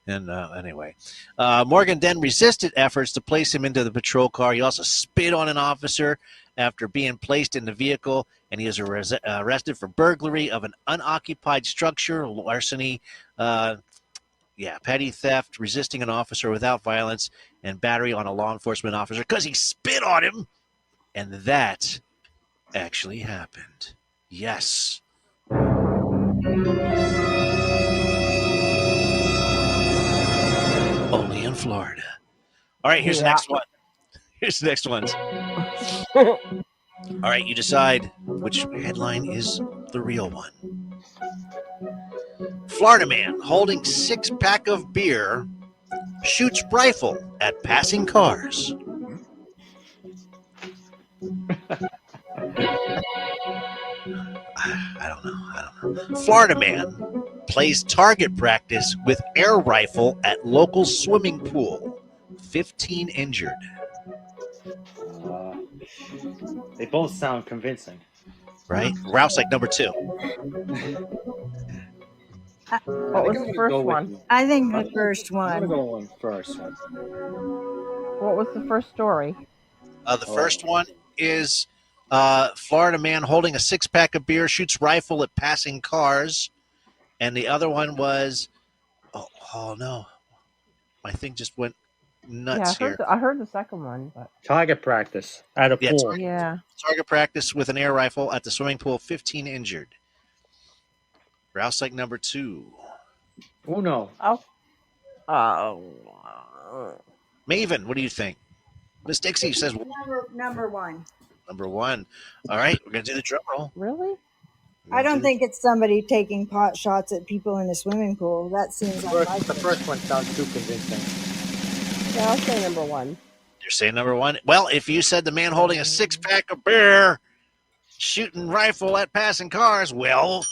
anyway. Morgan then resisted efforts to place him into the patrol car. He also spit on an officer after being placed in the vehicle, and he was arrested for burglary of an unoccupied structure, larceny, petty theft, resisting an officer without violence, and battery on a law enforcement officer because he spit on him. And that actually happened. Yes. Only in Florida. All right, here's the next one. Here's the next one. All right, you decide which headline is the real one. Florida man holding 6-pack of beer shoots rifle at passing cars. I don't know. Florida man plays target practice with air rifle at local swimming pool. 15 injured. They both sound convincing. Right? Rouse like number 2. What was the first one? I think the first one. I'm going to go with the first one. What was the first story? The first one is Florida man holding a 6-pack of beer shoots rifle at passing cars. And the other one was, oh no. My thing just went nuts here. I heard the second one. But... Target practice at a pool. Target practice with an air rifle at the swimming pool, 15 injured. Rouse like number 2. Oh, no. Maven, what do you think? Miss Dixie says number 1. Number 1. All right, we're going to do the drum roll. Really? I don't think it's somebody taking pot shots at people in a swimming pool. That seems unlikely. The first one sounds too convincing. Yeah, I'll say number 1. You're saying number 1? Well, if you said the man holding a 6-pack of beer shooting rifle at passing cars, well,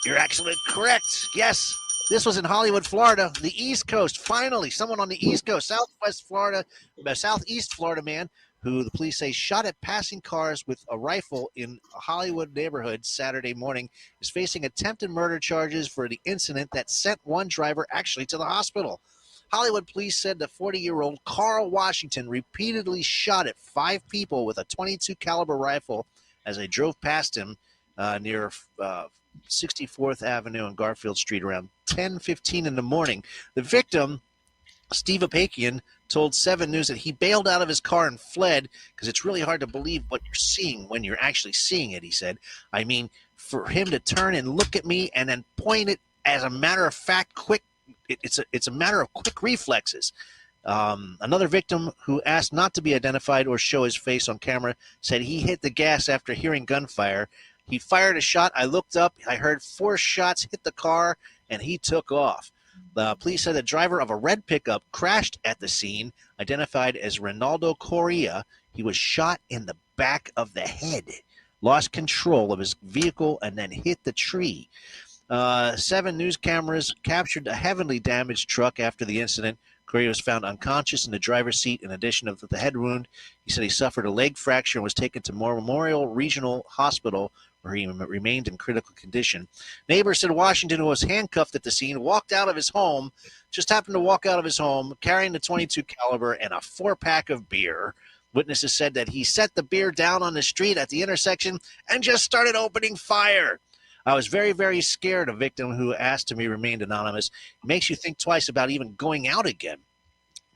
you're actually correct. Yes, this was in Hollywood, Florida, the East Coast. Finally, someone on the East Coast, Southeast Florida man who the police say shot at passing cars with a rifle in a Hollywood neighborhood Saturday morning, is facing attempted murder charges for the incident that sent one driver actually to the hospital. Hollywood police said the 40-year-old Carl Washington repeatedly shot at 5 people with a .22 caliber rifle as they drove past him near 64th Avenue and Garfield Street around 10:15 in the morning. The victim Steve Apakian told 7 News that he bailed out of his car and fled because it's really hard to believe what you're seeing when you're actually seeing it, he said. I mean, for him to turn and look at me and then point it as a matter of fact, it's a matter of quick reflexes. Another victim who asked not to be identified or show his face on camera said he hit the gas after hearing gunfire. He fired a shot. I looked up. I heard 4 shots hit the car, and he took off. The police said the driver of a red pickup crashed at the scene, identified as Ronaldo Correa. He was shot in the back of the head, lost control of his vehicle, and then hit the tree. 7 News cameras captured a heavily damaged truck after the incident. Correa was found unconscious in the driver's seat in addition to the head wound. He said he suffered a leg fracture and was taken to Memorial Regional Hospital, where he remained in critical condition. Neighbors said Washington, who was handcuffed at the scene, walked out of his home, just happened to walk out of his home carrying the .22 caliber and a 4-pack of beer. Witnesses said that he set the beer down on the street at the intersection and just started opening fire. I was very, very scared, a victim who asked to be remained anonymous. It makes you think twice about even going out again.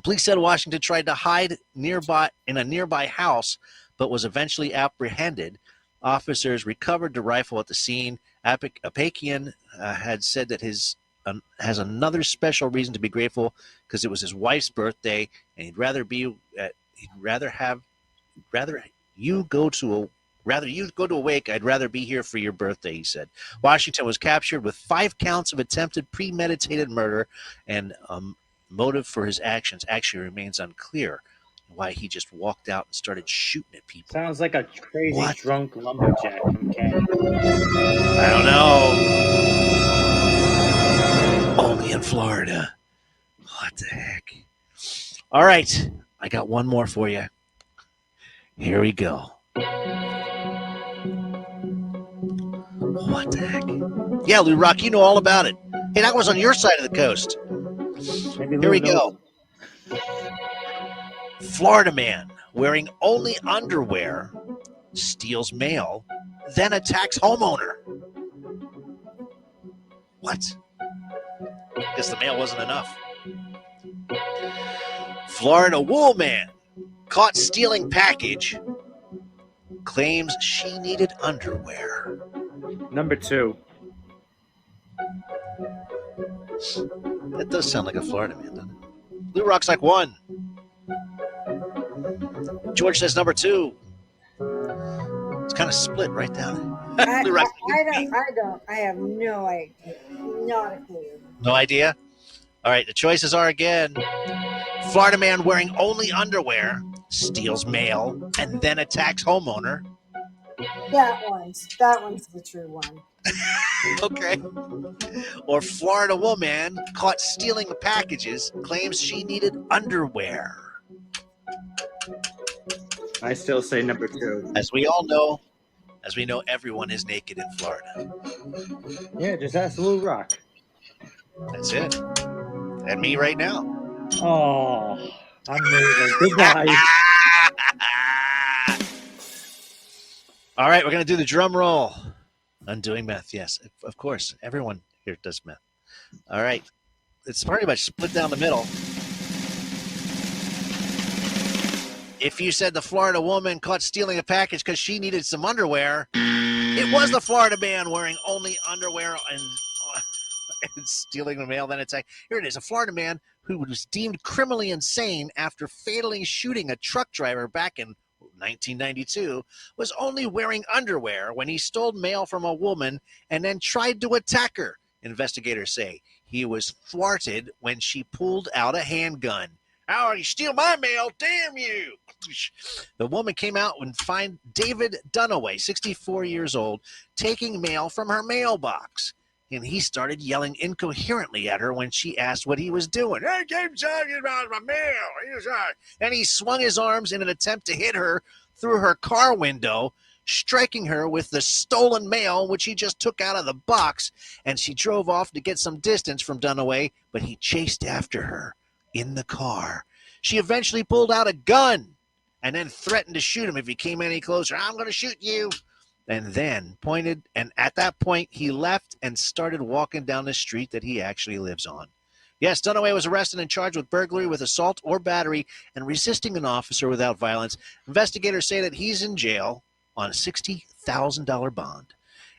Police said Washington tried to hide in a nearby house, but was eventually apprehended. Officers recovered the rifle at the scene. Apakian had said that his has another special reason to be grateful because it was his wife's birthday, and he'd rather you go to a wake. I'd rather be here for your birthday, he said. Washington was captured with 5 counts of attempted premeditated murder, and motive for his actions actually remains unclear. Why he just walked out and started shooting at people. Sounds like a crazy drunk lumberjack from Canada. I don't know. Only in Florida. What the heck? All right. I got one more for you. Here we go. What the heck? Yeah, Lou Rock, you know all about it. Hey, that was on your side of the coast. Here we go. Florida man wearing only underwear steals mail, then attacks homeowner. What? Guess the mail wasn't enough. Florida wool man caught stealing package, claims she needed underwear. Number 2. That does sound like a Florida man, doesn't it? Blue Rock's like 1. George says number 2. It's kind of split right down. I have no idea. Not a clue. No idea? All right, the choices are again. Florida man wearing only underwear steals mail and then attacks homeowner. That one's the true one. Okay. Or Florida woman caught stealing the packages claims she needed underwear. I still say number 2. As we know, everyone is naked in Florida. Yeah, just ask Lou Rock. That's it. And me right now. Oh, amazing. Goodbye. All right, we're going to do the drum roll. Undoing meth, yes. Of course, everyone here does meth. All right. It's pretty much split down the middle. If you said the Florida woman caught stealing a package because she needed some underwear, it was the Florida man wearing only underwear and stealing the mail. Then it's like, here it is, a Florida man who was deemed criminally insane after fatally shooting a truck driver back in 1992 was only wearing underwear when he stole mail from a woman and then tried to attack her. Investigators say he was thwarted when she pulled out a handgun. How you steal my mail? Damn you. The woman came out and found David Dunaway, 64 years old, taking mail from her mailbox. And he started yelling incoherently at her when she asked what he was doing. I keep talking about my mail. And he swung his arms in an attempt to hit her through her car window, striking her with the stolen mail, which he just took out of the box. And she drove off to get some distance from Dunaway, but he chased after her in the car. She eventually pulled out a gun and then threatened to shoot him if he came any closer. I'm going to shoot you. And then pointed, and at that point, he left and started walking down the street that he actually lives on. Yes, Dunaway was arrested and charged with burglary with assault or battery and resisting an officer without violence. Investigators say that he's in jail on a $60,000 bond.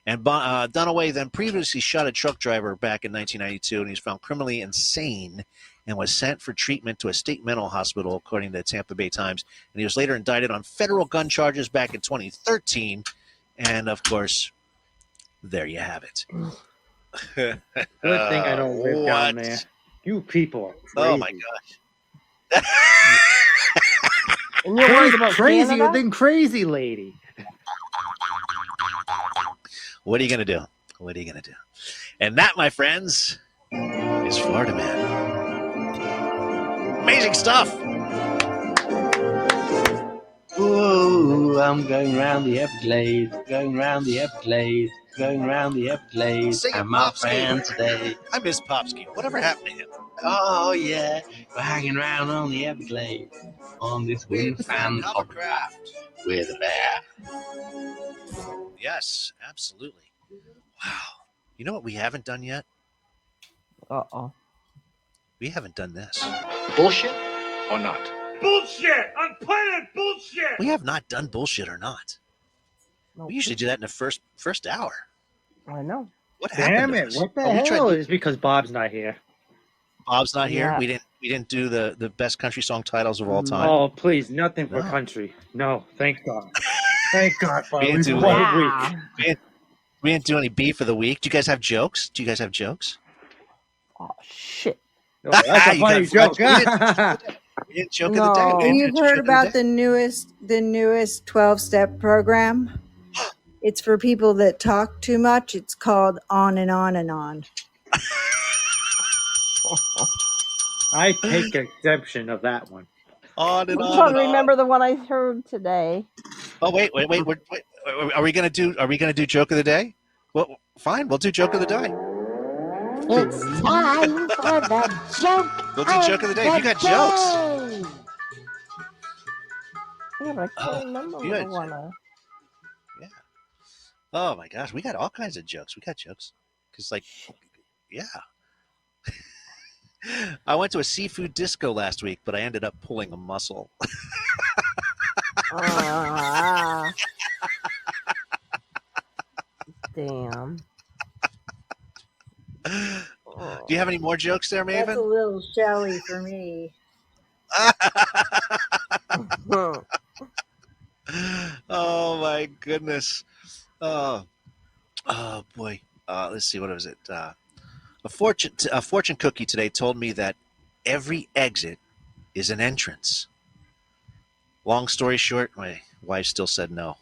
And Dunaway then previously shot a truck driver back in 1992, and he was found criminally insane and was sent for treatment to a state mental hospital, according to the Tampa Bay Times. And he was later indicted on federal gun charges back in 2013. And, of course, there you have it. Good thing I don't live down there. You people are crazy. Oh, my gosh. And you're worried about crazier Canada? than crazy lady. What are you going to do? What are you going to do? And that, my friends, is Florida Man. Amazing stuff. Ooh, I'm going round the Everglades, going round the Everglades, going round the Everglades. Sing it, And my Popsky. friend today. I miss Popsky. Whatever happened to him? Oh, yeah. We're hanging around on the Everglades on this wind-fan hovercraft with a bear. Yes, absolutely. Wow. You know what we haven't done yet? Uh-oh. We haven't done this. Bullshit or not? Bullshit! I'm playing bullshit! We have not done bullshit or not. Nope. We usually do that in the first hour. I know. What happened Damn to it! us? What the Oh, we tried hell? to- It's because Bob's not here. Bob's not here. Yeah. We didn't do the best country song titles of all time. Oh, please, nothing for No. country. No, thank God. Thank God for We at didn't least do one Wow. week. We didn't do any beef of the week. Do you guys have jokes? Do you guys have jokes? Oh, shit. Oh, that's a You funny got joke. We didn't joke of the day. No. We didn't You've do heard joke of about day. the newest 12-step program? It's for people that talk too much. It's called On and On and On. I take exception of that one. On and I'm on trying and to on. remember the one I heard today. Oh wait. Are we gonna do joke of the day? Well, fine. We'll do joke of the day. It's time for the joke. We'll do joke of the day. You got jokes. Yeah, but I Oh, can't remember you the had- one. Yeah. Oh my gosh, we got all kinds of jokes. We got jokes. Cause yeah. I went to a seafood disco last week, but I ended up pulling a muscle. Damn. Do you have any more jokes there, That's a Maven? little showy for me. Oh my goodness. Oh boy. Let's see. What was it? A fortune cookie today told me that every exit is an entrance. Long story short, my wife still said no.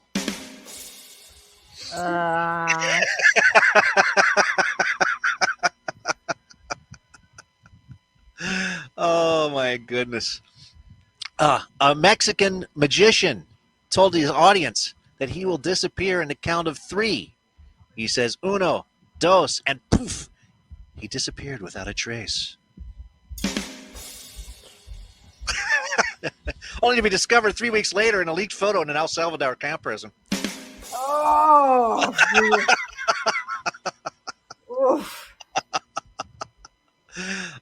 Oh my goodness. A Mexican magician told his audience that he will disappear in the count of 3. He says, 1, 2, and poof, he disappeared without a trace. Only to be discovered 3 weeks later in a leaked photo in an El Salvador camp prison. Oh. Oof.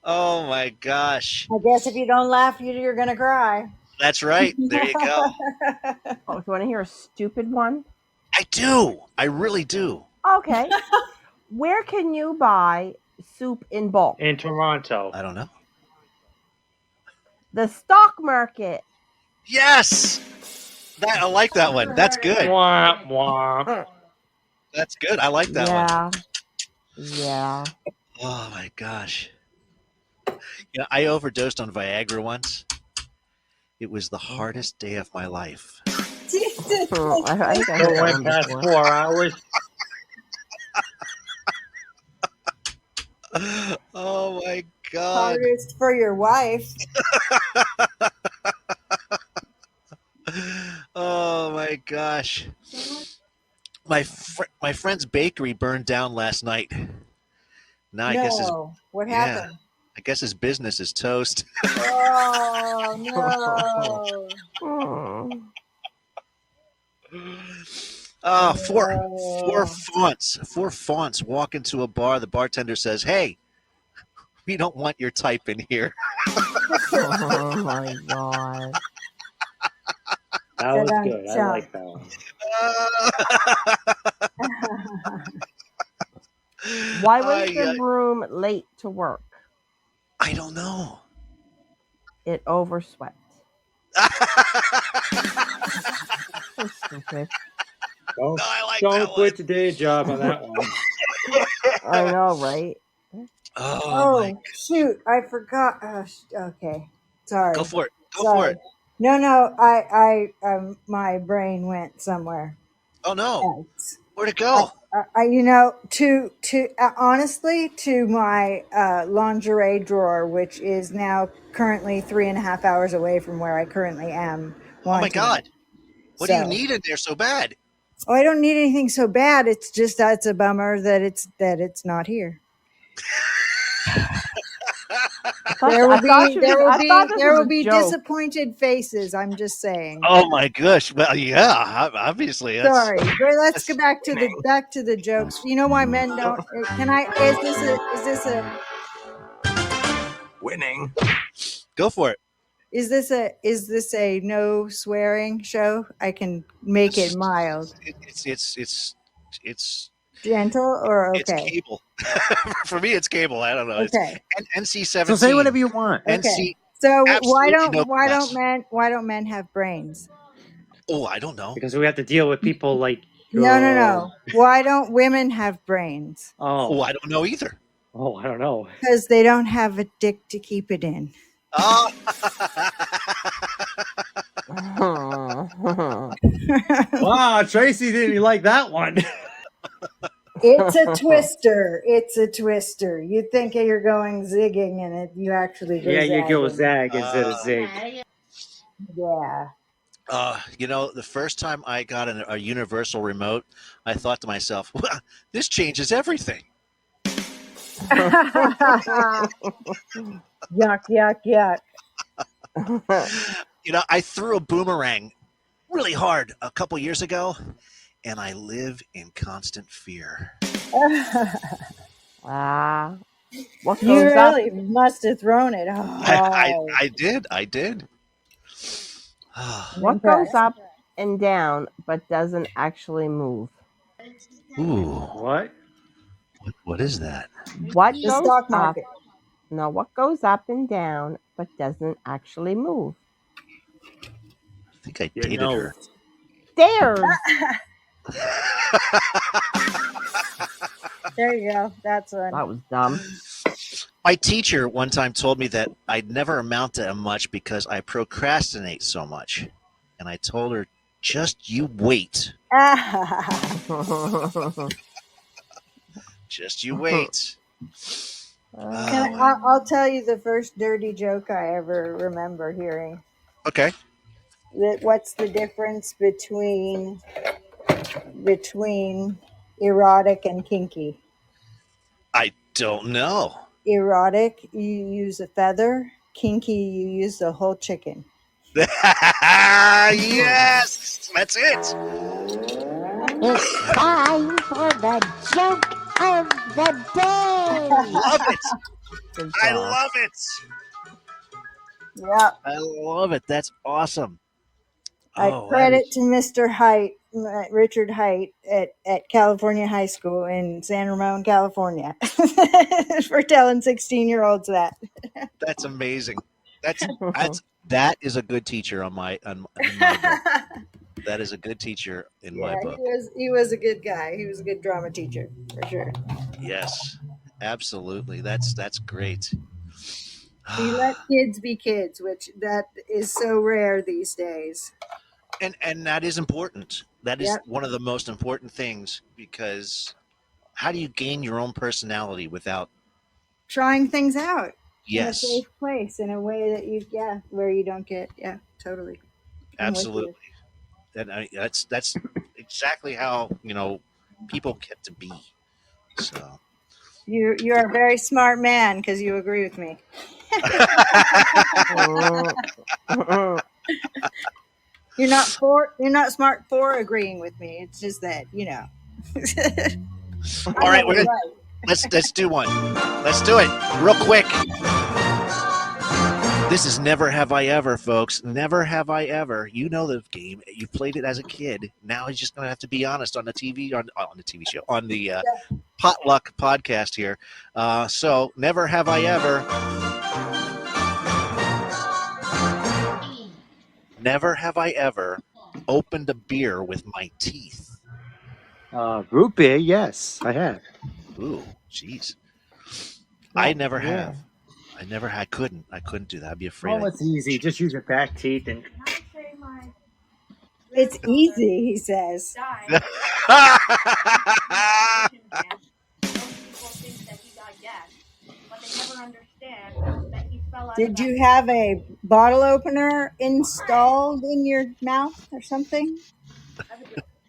Oh my gosh. I guess if you don't laugh, you're going to cry. That's right. There you go. Oh, if you want to hear a stupid one? I do. I really do. Okay. Where can you buy soup in bulk? In Toronto. I don't know. The stock market. Yes. I like that one. That's good. Wah, wah. That's good. I like that one. Yeah. Oh my gosh. I overdosed on Viagra once. It was the hardest day of my life. I think I So heard that went one past before. 4 hours. Oh my God. Hardest for your wife. Oh my gosh. My friend's bakery burned down last night. Now I guess What happened? I guess his business is toast. Oh, no. Four fonts walk into a bar. The bartender says, "Hey, We don't want your type in here. Oh my god. That was good. I like that one. Why was the broom late to work? I don't know. It overswept. So stupid. Don't quit the day job on that one. I know, right? Oh shoot! I forgot. Okay, sorry. Go for it. Go Sorry. for it. No. My brain went somewhere. Oh no! else. Where'd it go? Honestly, to my lingerie drawer, which is now currently 3.5 hours away from where I currently am. Oh my God! What do you need in there so bad? Oh, I don't need anything so bad. It's just that's a bummer that it's not here. There will be disappointed faces. I'm just saying. Oh my gosh! Well, yeah, obviously. Sorry, but let's go back to the jokes. You know why men don't? Can I? Is this a winning? Go for it. Is this a no swearing show? I can make it mild. It's gentle or okay. It's cable. For me, it's cable. I don't know. Okay. It's NC-17. So say whatever you want. Okay. NC. So why don't men have brains? Oh, I don't know. Because we have to deal with people like. No. Why don't women have brains? Oh, I don't know either. Oh, I don't know. Because they don't have a dick to keep it in. Oh. Wow, Tracy didn't like that one. It's a twister. It's a twister. You think you're going zigging, and you actually go you go zagging. zag instead of zig. Yeah. The first time I got a universal remote, I thought to myself, well, this changes everything. Yuck. I threw a boomerang really hard a couple years ago, and I live in constant fear. What you goes really up? must have thrown it. Oh. I did. What goes up and down but doesn't actually move? Ooh. What? What is that? What The goes stock up? market. No, what goes up and down but doesn't actually move? I think I dated her. Stairs. There you go. That's one. That was dumb. My teacher one time told me that I'd never amount to much because I procrastinate so much. And I told her, just you wait. Just you wait. I'll tell you the first dirty joke I ever remember hearing. Okay. What's the difference between erotic and kinky? I don't know. Erotic, you use a feather. Kinky, you use the whole chicken. Yes, that's it. It's time for the joke of the day. Love it. I love it. Yeah. I love it. That's awesome. I credit to Mr. Height, Richard Height at California High School in San Ramon, California, for telling 16-year-olds that. That's amazing. That is a good teacher in my book. That is a good teacher in my book. He was a good guy. He was a good drama teacher for sure. Yes, absolutely. That's great. He let kids be kids, which that is so rare these days. And that is important. That is one of the most important things, because how do you gain your own personality without trying things out? Yes. In a safe place, in a way that where you don't get totally. Absolutely. That's exactly how people get to be. So you're a very smart man because you agree with me. You're not smart for agreeing with me. It's just that All right, Let's do one. Let's do it real quick. This is Never Have I Ever, folks. Never have I ever. You know the game. You played it as a kid. Now he's just going to have to be honest on the TV, on the TV show, on the Potluck podcast here. So, never have I ever. Never have I ever opened a beer with my teeth. Root beer, yes, I have. Ooh, jeez. Well, I never yeah. have. I couldn't do that. I'd be afraid. Oh, it's easy. Just use your back teeth and. It's easy, he says. Did you have a bottle opener installed in your mouth or something?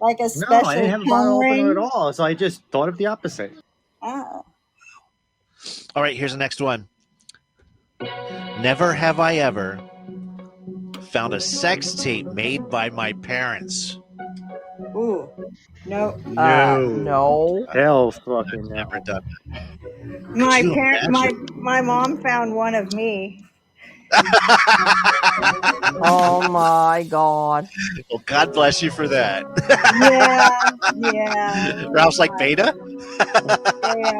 Like a special No, I didn't have a bottle tongue opener ring? at all. So I just thought of the opposite. Oh. All right, here's the next one. Never have I ever found a sex tape made by my parents. Ooh. No. No. Hell fucking no. Never done that. My you parent, imagine? my mom found one of me. Oh my God. Well, God bless you for that. Yeah. Ralph's like, Beta?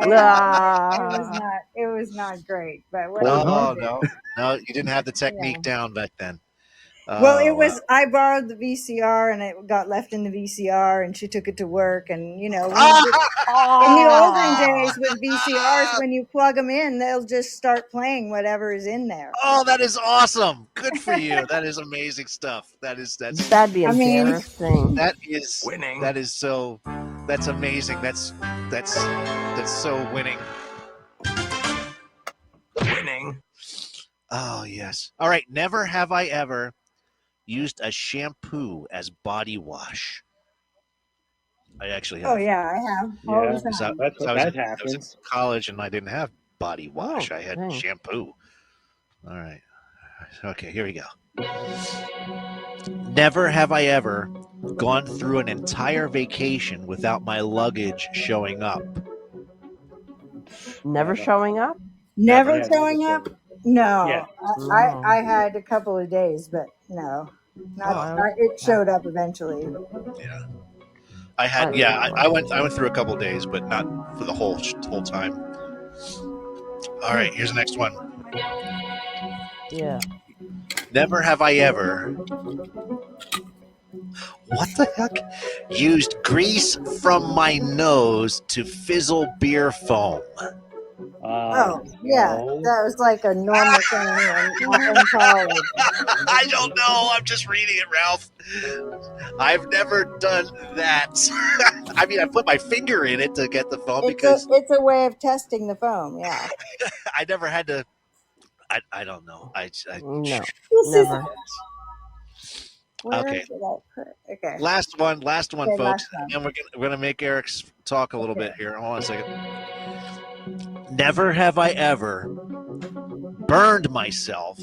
Ah. It was not great, but Oh, whatever. no, you didn't have the technique down back then. Well, it was. I borrowed the VCR, and it got left in the VCR, and she took it to work. And you know, in the olden days with VCRs, when you plug them in, they'll just start playing whatever is in there. Oh, that is awesome! Good for you. That is amazing stuff. That'd be embarrassing. That is winning. That is so. That's amazing. That's so winning. Winning. Oh yes. All right. Never have I ever used a shampoo as body wash. I actually have. Oh yeah, I have. Yeah, that happens. I was in college and I didn't have body wash. I had shampoo. All right. Okay, here we go. Never have I ever gone through an entire vacation without my luggage showing up. Never showing up? Never showing up? No. Yeah. I had a couple of days, but no. It showed up eventually. Yeah. I went through a couple of days, but not for the whole time. All right, here's the next one. Yeah. Never have I ever. What the heck? Used grease from my nose to fizzle beer foam. Yeah, that was like a normal thing in college. I don't know. I'm just reading it, Ralph. I've never done that. I mean, I put my finger in it to get the foam because it's a way of testing the foam. Yeah. I never had to. I don't know. No, never. Okay. Okay. Last one, Okay, folks. last one. And we're gonna make Eric talk a little bit here. Hold on a second. Never have I ever burned myself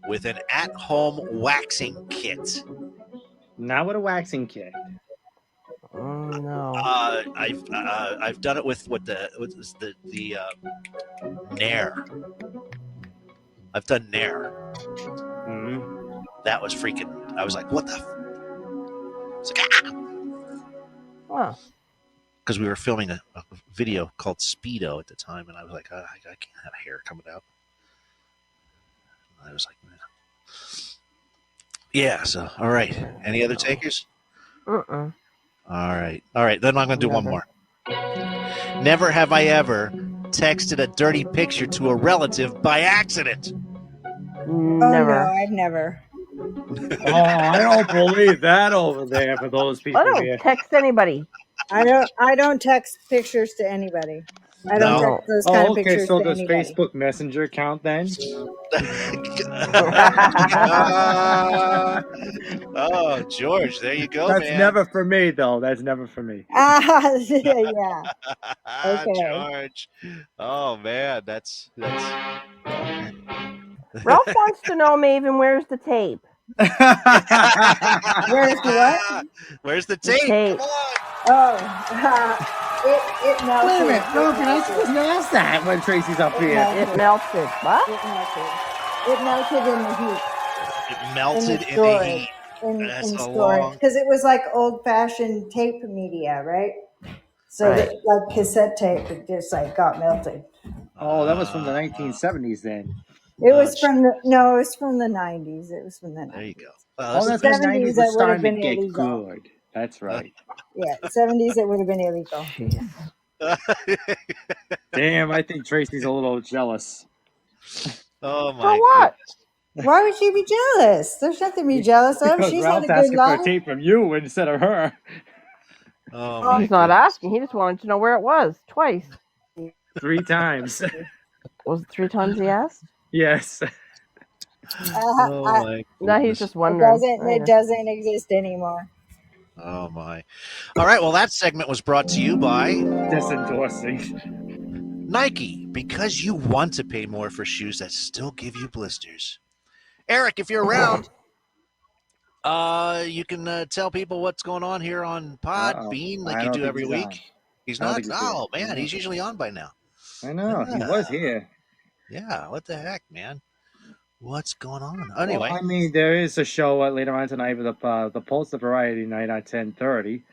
with an at-home waxing kit. Not with a waxing kit. Oh no. I've done it with the Nair. I've done Nair. Mm-hmm. That was freaking. I was like, what the? It's like, Wow. because we were filming a video called Speedo at the time, and I was like, I can't have hair coming out. I was like, man. Yeah. So, all right. Any other takers? Uh-uh. All right. Then I'm going to do one more. Never have I ever texted a dirty picture to a relative by accident. Never. Oh, no, I've never. Oh, I don't believe that over there for those people I don't here. text anybody. I don't text pictures to anybody. I don't text those kind of pictures so to does anybody. Facebook Messenger count then? Oh, George, there you go, That's man. never for me, though. That's never for me. Yeah. Okay. George. Oh man, that's Ralph wants to know, Maven, where's the tape? Where's the what? Where's the tape? tape. Come on. Oh, It melted. Wait a minute, no, you're not supposed to ask that when Tracy's up here. It melted. What? It melted in the heat. It melted in the storage. heat. That's In a storage long. because it was like old-fashioned tape media, right? So Right. that like cassette tape, it just like got melted. Oh, that was from the 1970s then. It was from the 90s. It was from the 90s. There you go. Well, Oh, this that's is when the 90s that was would have starting to been get illegal. good. That's right. Yeah, 70s it would have been illegal. Damn, I think Tracy's a little jealous. Oh my For what? Why would she be jealous? There's nothing to be jealous of. Because She's had a Ralph's good asking for a life. tape from you instead of her. Oh my He's not asking. He just wanted to know where it was. Twice. 3 times. Was it 3 times he asked? Yes. Oh my No, he's goodness. just wondering. It doesn't exist anymore. Oh my. All right, well that segment was brought to you by Disendorsing. Nike, because you want to pay more for shoes that still give you blisters. Eric, if you're around, you can tell people what's going on here on Podbean like you do every week. He's not? Oh, man, he's usually on by now. I know. He was here. Yeah, what the heck, man? What's going on? Anyway. Well, I mean, there is a show later on tonight with the Pulse of Variety night at 10:30.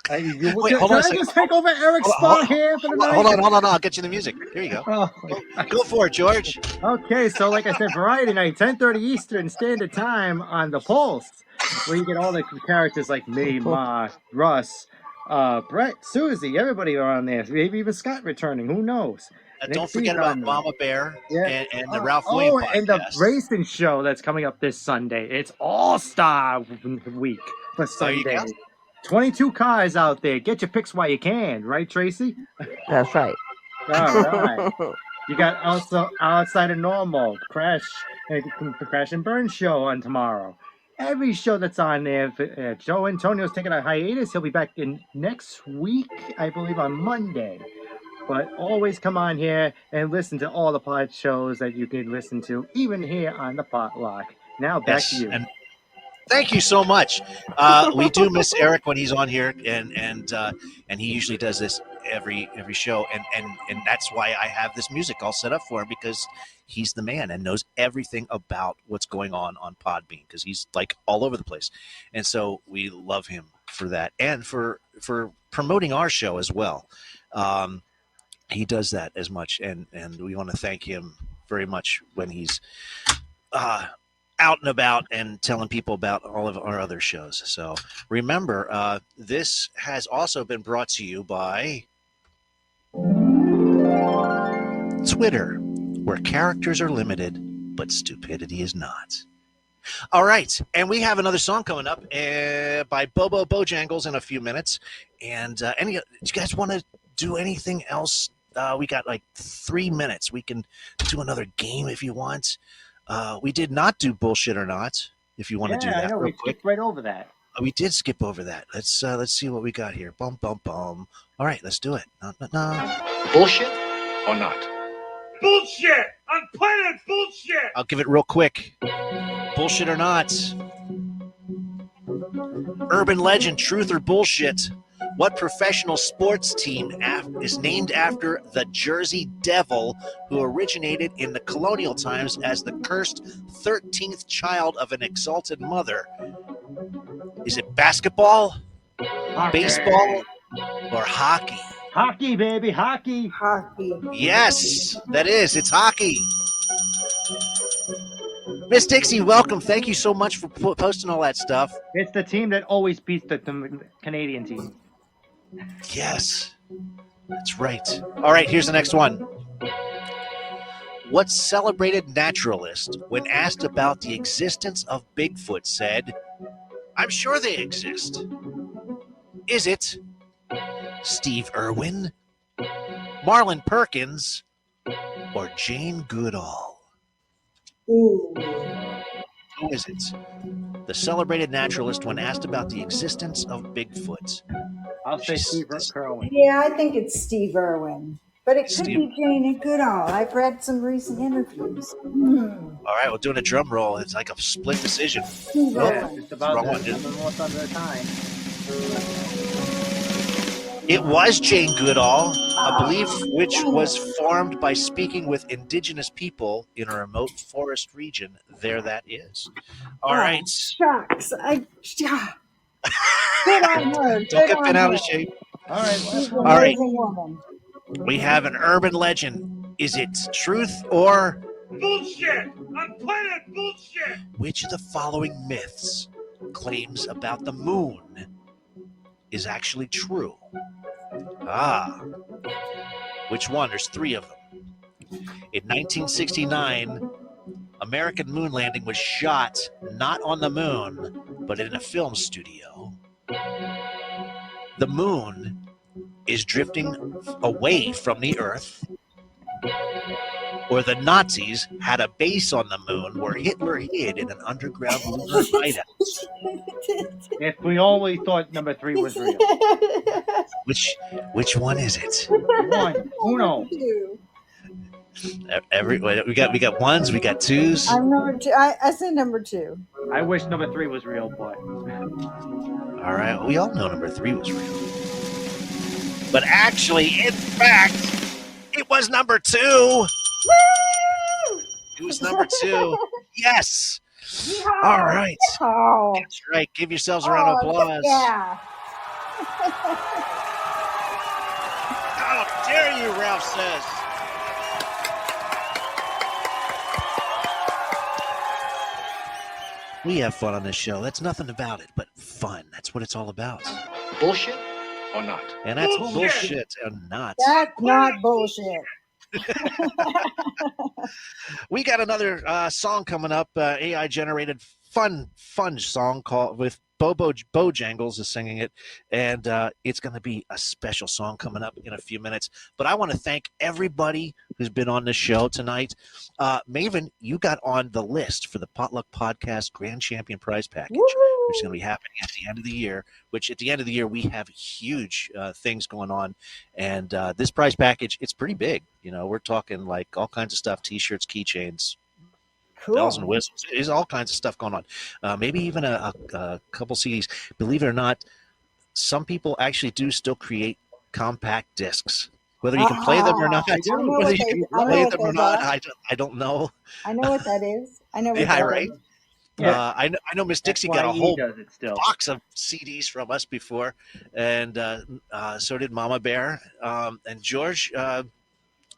Wait, hold on a second. Just take over Eric's spot here for the night? Hold on. I'll get you the music. Here you go. Go for it, George. Okay, so like I said, Variety Night, 10:30 Eastern Standard Time on the Pulse, where you get all the characters like me, Ma, Russ, Brett, Susie, everybody are on there. Maybe even Scott returning. Who knows? Don't forget about Mama Bear and the Ralph WHOE Williams podcast. And the racing show that's coming up this Sunday. It's All-Star Week for Sunday. 22 cars out there. Get your picks while you can, right, Tracy? That's right. All right. You got also Outside of Normal, Crash and Burn show on tomorrow. Every show that's on there. Joe Antonio's taking a hiatus. He'll be back in next week, I believe, on Monday. But always come on here and listen to all the pod shows that you can listen to, even here on the Potluck. Now back to you. And thank you so much. We do miss Eric when he's on here, and he usually does this every show, and that's why I have this music all set up for him, because he's the man and knows everything about what's going on Podbean, because he's like all over the place, and so we love him for that and for promoting our show as well. He does that as much, and we want to thank him very much when he's out and about and telling people about all of our other shows. So remember, this has also been brought to you by Twitter, where characters are limited, but stupidity is not. All right, and we have another song coming up by Bobo Bojangles in a few minutes. And do you guys want to do anything else? We got like 3 minutes. We can do another game if you want. We did not do bullshit or not. If you want to do that, I know, real we quick. skipped right over that. We did skip over that. Let's see what we got here. Bum bum bum. All right, let's do it. No. Bullshit or not? Bullshit! I'm playing bullshit! I'll give it real quick. Bullshit or not? Urban legend, truth or bullshit? What professional sports team is named after the Jersey Devil, who originated in the colonial times as the cursed 13th child of an exalted mother? Is it basketball, baseball, or hockey? Hockey, baby, hockey. Hockey. Yes, that is. It's hockey. Miss Dixie, welcome. Thank you so much for posting all that stuff. It's the team that always beats the Canadian team. Yes, that's right. All right, here's the next one. What celebrated naturalist, when asked about the existence of Bigfoot, said, "I'm sure they exist"? Is it Steve Irwin, Marlon Perkins, or Jane Goodall? Ooh. Who is it? The celebrated naturalist, when asked about the existence of Bigfoot. I'll say Steve Irwin. Yeah, I think it's Steve Irwin. But it could be Jane Goodall. I've read some recent interviews. All right, we're doing a drum roll. It's like a split decision. Yeah, it's about wrong one, most under the time. It was Jane Goodall, a belief which was formed by speaking with indigenous people in a remote forest region. There that is. All right. Shucks. Good on her. Don't Good get on bent out her. of shape. All right. She's an All right. amazing woman. We have an urban legend. Is it truth or Bullshit! Unplanet bullshit! which of the following myths claims about the moon is actually true? Which one? There's 3 of them. In 1969, American moon landing was shot not on the moon, but in a film studio. The moon is drifting away from the Earth, or the Nazis had a base on the moon where Hitler hid in an underground lunar hideout. If we only thought number 3 was real. Which one is it? One. Uno. We got ones, we got twos. I'm number 2. I said number 2. I wish number 3 was real, but. All right, we all know number 3 was real. But actually, in fact, it was number 2. Woo! It was number 2. Yes. Yeehaw! All right. Yeehaw! That's right. Give yourselves a round of applause. Yeah. How dare you, Ralph says. We have fun on this show. That's nothing about it, but fun. That's what it's all about. Bullshit or not? And that's bullshit or not. That's not bullshit. We got another song coming up, AI generated fun song called with Bojangles is singing it, and it's going to be a special song coming up in a few minutes. But I want to thank everybody who's been on the show tonight. Maven, you got on the list for the Potluck Podcast Grand Champion Prize Package, which is going to be happening at the end of the year, which at the end of the year we have huge things going on. And this prize package, it's pretty big. You know, we're talking like all kinds of stuff, T-shirts, keychains, bells and whistles. There's all kinds of stuff going on. Maybe even a couple CDs. Believe it or not, some people actually do still create compact discs. Whether you can play them or not, I don't know. I don't know. I know what that is. I know what yeah, that right. is. Yeah. I know Miss Dixie got a whole still. box of CDs from us before, and so did Mama Bear. And George,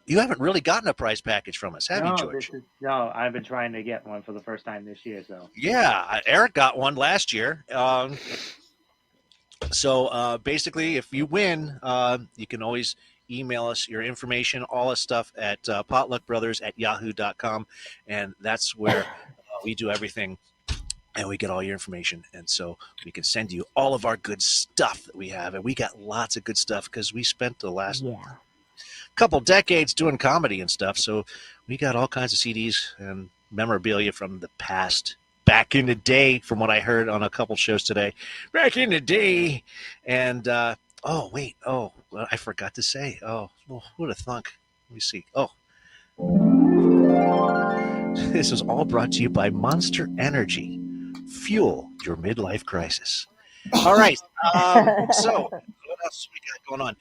you haven't really gotten a prize package from us, have you, George? No, I've been trying to get one for the first time this year. So yeah, Eric got one last year. So basically, if you win, you can always email us your information, all this stuff at potluckbrothers@yahoo.com, and that's where we do everything, and we get all your information, and so we can send you all of our good stuff that we have, and we got lots of good stuff because we spent the last couple decades doing comedy and stuff, so we got all kinds of CDs and memorabilia from the past. Back in the day, from what I heard on a couple shows today, back in the day, and I forgot to say. Oh, who would have thunk? Let me see. Oh, this is all brought to you by Monster Energy. Fuel your midlife crisis. All right. So what else we got going on?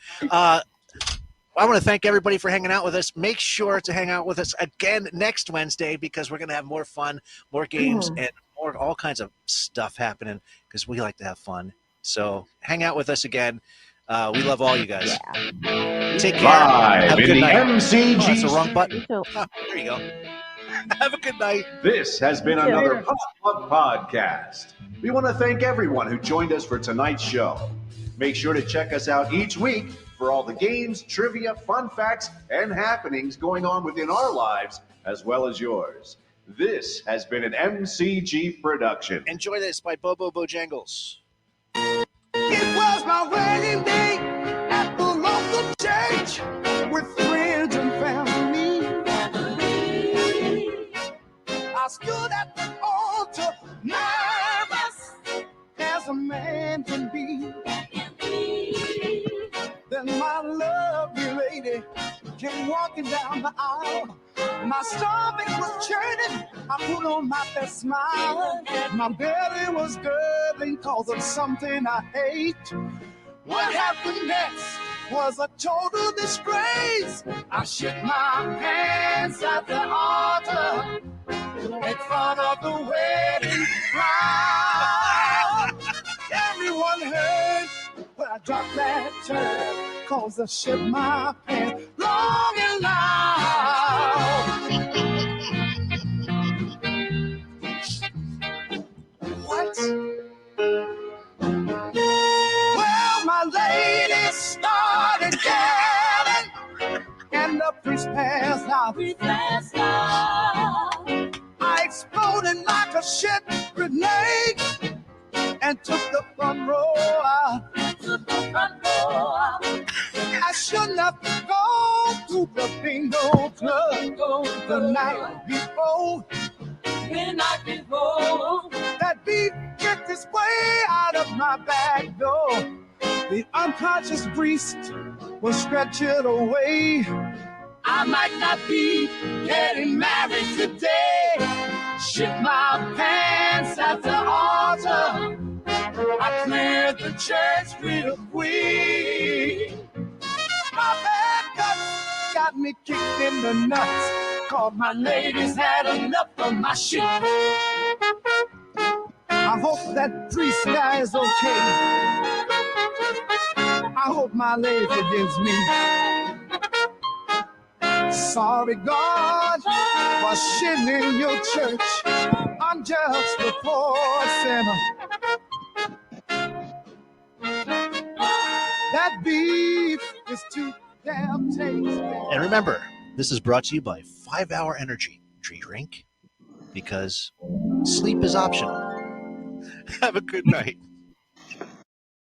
I want to thank everybody for hanging out with us. Make sure to hang out with us again next Wednesday because we're going to have more fun, more games, and all kinds of stuff happening because we like to have fun. So hang out with us again. We love all you guys. Take care. Live Have a in good the night. MCG. Oh, that's the wrong button. There you go. Have a good night. This has been another Potluck Podcast. We want to thank everyone who joined us for tonight's show. Make sure to check us out each week for all the games, trivia, fun facts, and happenings going on within our lives as well as yours. This has been an MCG production. Enjoy this by Bobo Bojangles. It was my wedding day at the local church with friends and family. I stood at the altar, nervous as a man can be. Then my lovely lady came walking down the aisle. My stomach was churning. I put on my best smile. My belly was gurgling cause of something I hate. What happened next was a total disgrace. I shit my pants at the altar in front of the wedding crowd. Everyone heard when I dropped that turd, cause I shit my pants long and loud. What? Well, my lady started yelling, and the priest passed out. I exploded like a shit grenade and took the front row out. I shouldn't have gone to the bingo club the night before. That beat kicked its way out of my back door. The unconscious priest was stretching away. I might not be getting married today. Shit my pants at the altar. I cleared the church real quick. My bad guts got me kicked in the nuts. Cause my ladies had enough of my shit. I hope that priest guy is okay. I hope my lady forgives me. Sorry, God, for shitting in your church. I'm just a poor sinner. That beef is too damn tasty. And remember, this is brought to you by 5 Hour Energy. Drink because sleep is optional. Have a good night.